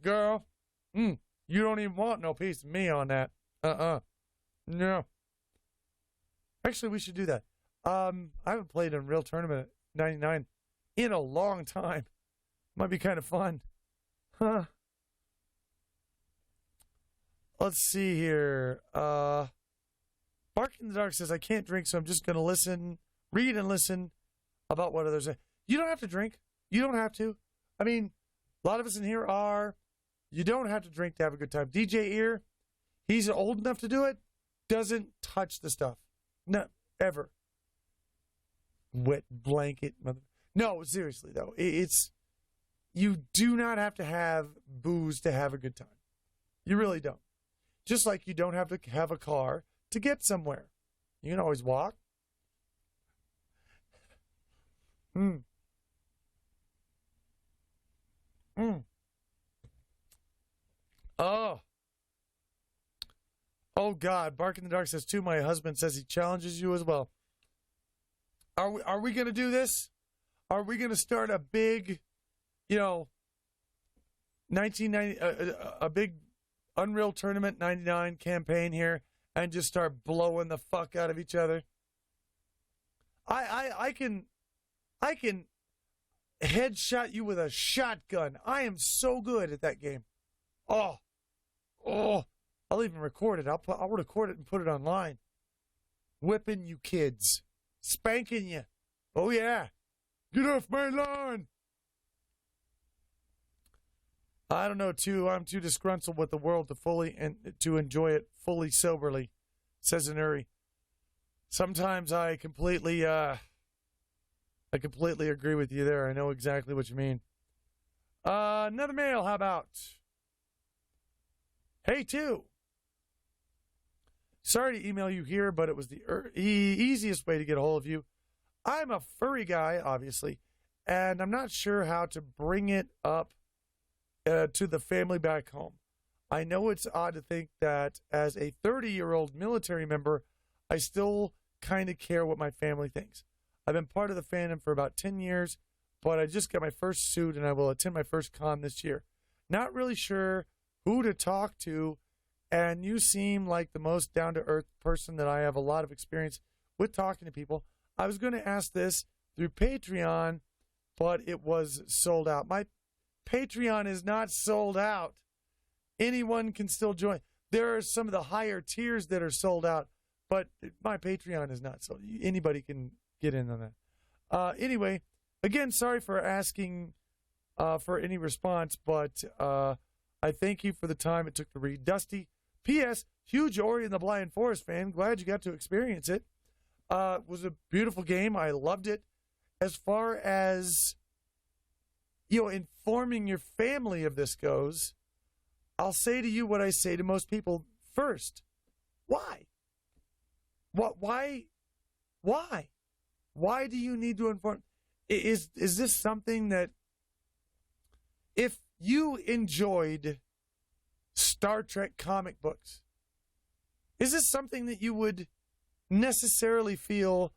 Girl. You don't even want no piece of me on that. No. Actually, we should do that. I haven't played Unreal Tournament 99 in a long time. Might be kind of fun. Huh. Let's see here. Bark in the Dark says, I can't drink, so I'm just going to read and listen about what others say. You don't have to drink. You don't have to. I mean, a lot of us in here are. You don't have to drink to have a good time. DJ Ear, he's old enough to do it, doesn't touch the stuff. No, ever. Wet blanket. No, seriously, though. You do not have to have booze to have a good time. You really don't. Just like you don't have to have a car to get somewhere. You can always walk. Oh God, Bark in the Dark says too, my husband says he challenges you as well. Are we going to do this? Are we going to start a big, 1990, a big Unreal Tournament 99 campaign here and just start blowing the fuck out of each other? I can headshot you with a shotgun. I am so good at that game. Oh, I'll even record it. I'll record it and put it online. Whipping you kids. Spanking you. Oh, yeah. Get off my lawn. I don't know, too. I'm too disgruntled with the world to enjoy it fully soberly, says Anuri. Sometimes I completely agree with you there. I know exactly what you mean. Another mail, how about? Hey, too. Sorry to email you here, but it was the easiest way to get a hold of you. I'm a furry guy, obviously, and I'm not sure how to bring it up to the family back home. I know it's odd to think that as a 30-year-old military member, I still kind of care what my family thinks. I've been part of the fandom for about 10 years, but I just got my first suit and I will attend my first con this year. Not really sure who to talk to, and you seem like the most down-to-earth person that I have a lot of experience with talking to people. I was going to ask this through Patreon, but it was sold out. My Patreon is not sold out. Anyone can still join. There are some of the higher tiers that are sold out, but my Patreon is not sold. Anybody can get in on that. Anyway, again, sorry for asking for any response, but I thank you for the time it took to read. Dusty, P.S., huge Ori and the Blind Forest fan. Glad you got to experience it. It was a beautiful game. I loved it. As far as, informing your family of this goes, I'll say to you what I say to most people first. Why? Why? Why do you need to inform? Is this something that, if you enjoyed Star Trek comic books, is this something that you would necessarily feel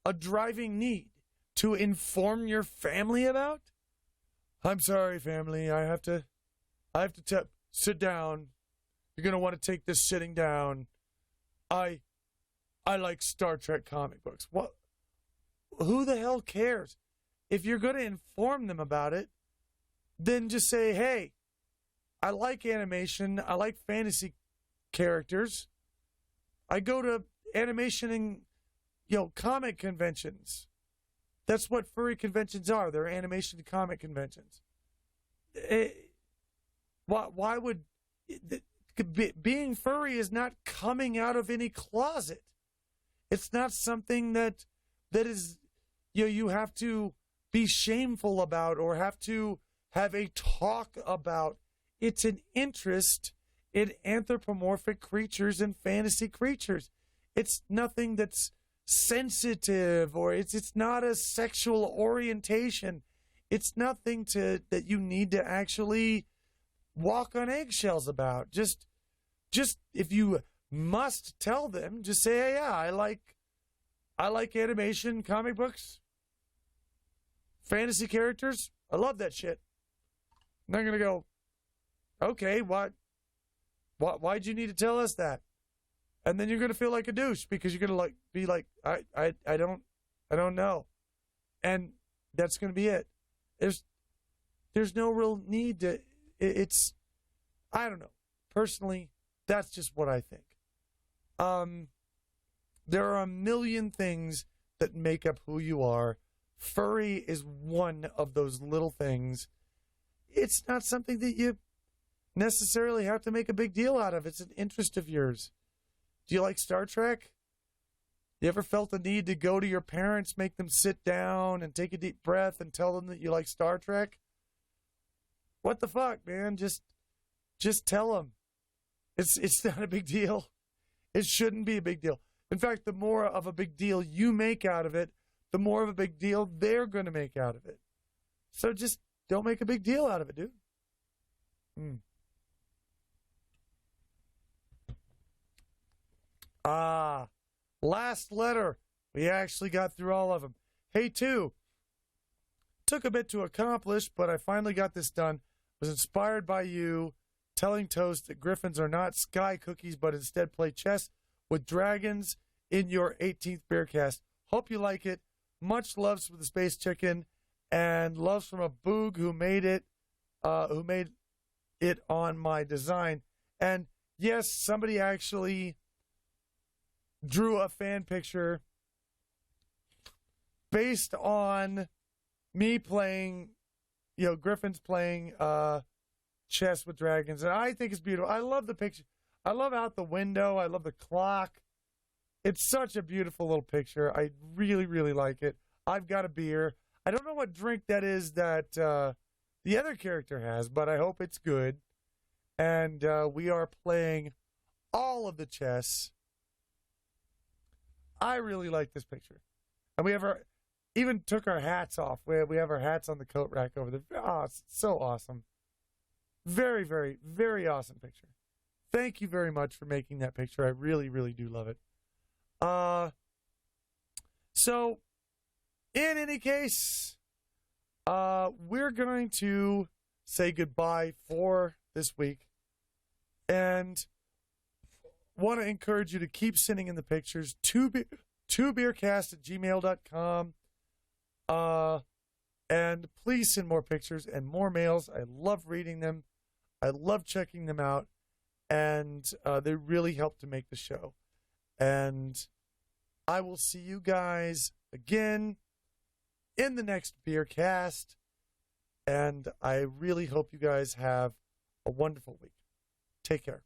a driving need to inform your family about? I'm sorry, family. I have to sit down. You're going to want to take this sitting down. I like Star Trek comic books. What? Who the hell cares? If you're going to inform them about it, then just say, hey, I like animation. I like fantasy characters. I go to animation and, comic conventions. That's what furry conventions are. They're animation and comic conventions. Why would... Being furry is not coming out of any closet. It's not something that is, you have to be shameful about or have to have a talk about. It's an interest in anthropomorphic creatures and fantasy creatures. It's nothing that's sensitive, or it's not a sexual orientation. It's nothing that you need to actually walk on eggshells about. Just if you must tell them, just say, hey, yeah, I like animation, comic books, fantasy characters. I love that shit. I'm not gonna go, okay, why'd you need to tell us that? And then you're gonna feel like a douche because you're gonna be like, I don't know. And that's gonna be it. There's no real need to. It's, I don't know. Personally, that's just what I think. There are a million things that make up who you are. Furry is one of those little things. It's not something that you necessarily have to make a big deal out of. It's an interest of yours. Do you like Star Trek? You ever felt the need to go to your parents, make them sit down and take a deep breath and tell them that you like Star Trek? What the fuck, man? Just tell them. It's not a big deal. It shouldn't be a big deal. In fact, the more of a big deal you make out of it, the more of a big deal they're going to make out of it. So just don't make a big deal out of it, dude. Last letter. We actually got through all of them. Hey, two. Took a bit to accomplish, but I finally got this done. Was inspired by you telling Toast that Gryphons are not sky cookies, but instead play chess with dragons in your 18th Beercast. Hope you like it. Much loves from the Space Chicken, and loves from a boog who made it on my design. And yes, somebody actually drew a fan picture based on me playing, Gryphons playing chess with dragons. And I think it's beautiful. I love the picture. I love out the window. I love the clock. It's such a beautiful little picture. I really, really like it. I've got a beer. I don't know what drink that is that the other character has, but I hope it's good. And we are playing all of the chess. I really like this picture. And we have even took our hats off. We have our hats on the coat rack over there. Oh, it's so awesome. Very, very, very awesome picture. Thank you very much for making that picture. I really, really do love it. So, in any case, we're going to say goodbye for this week. And want to encourage you to keep sending in the pictures to beercast@gmail.com. And please send more pictures and more mails. I love reading them. I love checking them out. And they really help to make the show. And I will see you guys again in the next Beercast. And I really hope you guys have a wonderful week. Take care.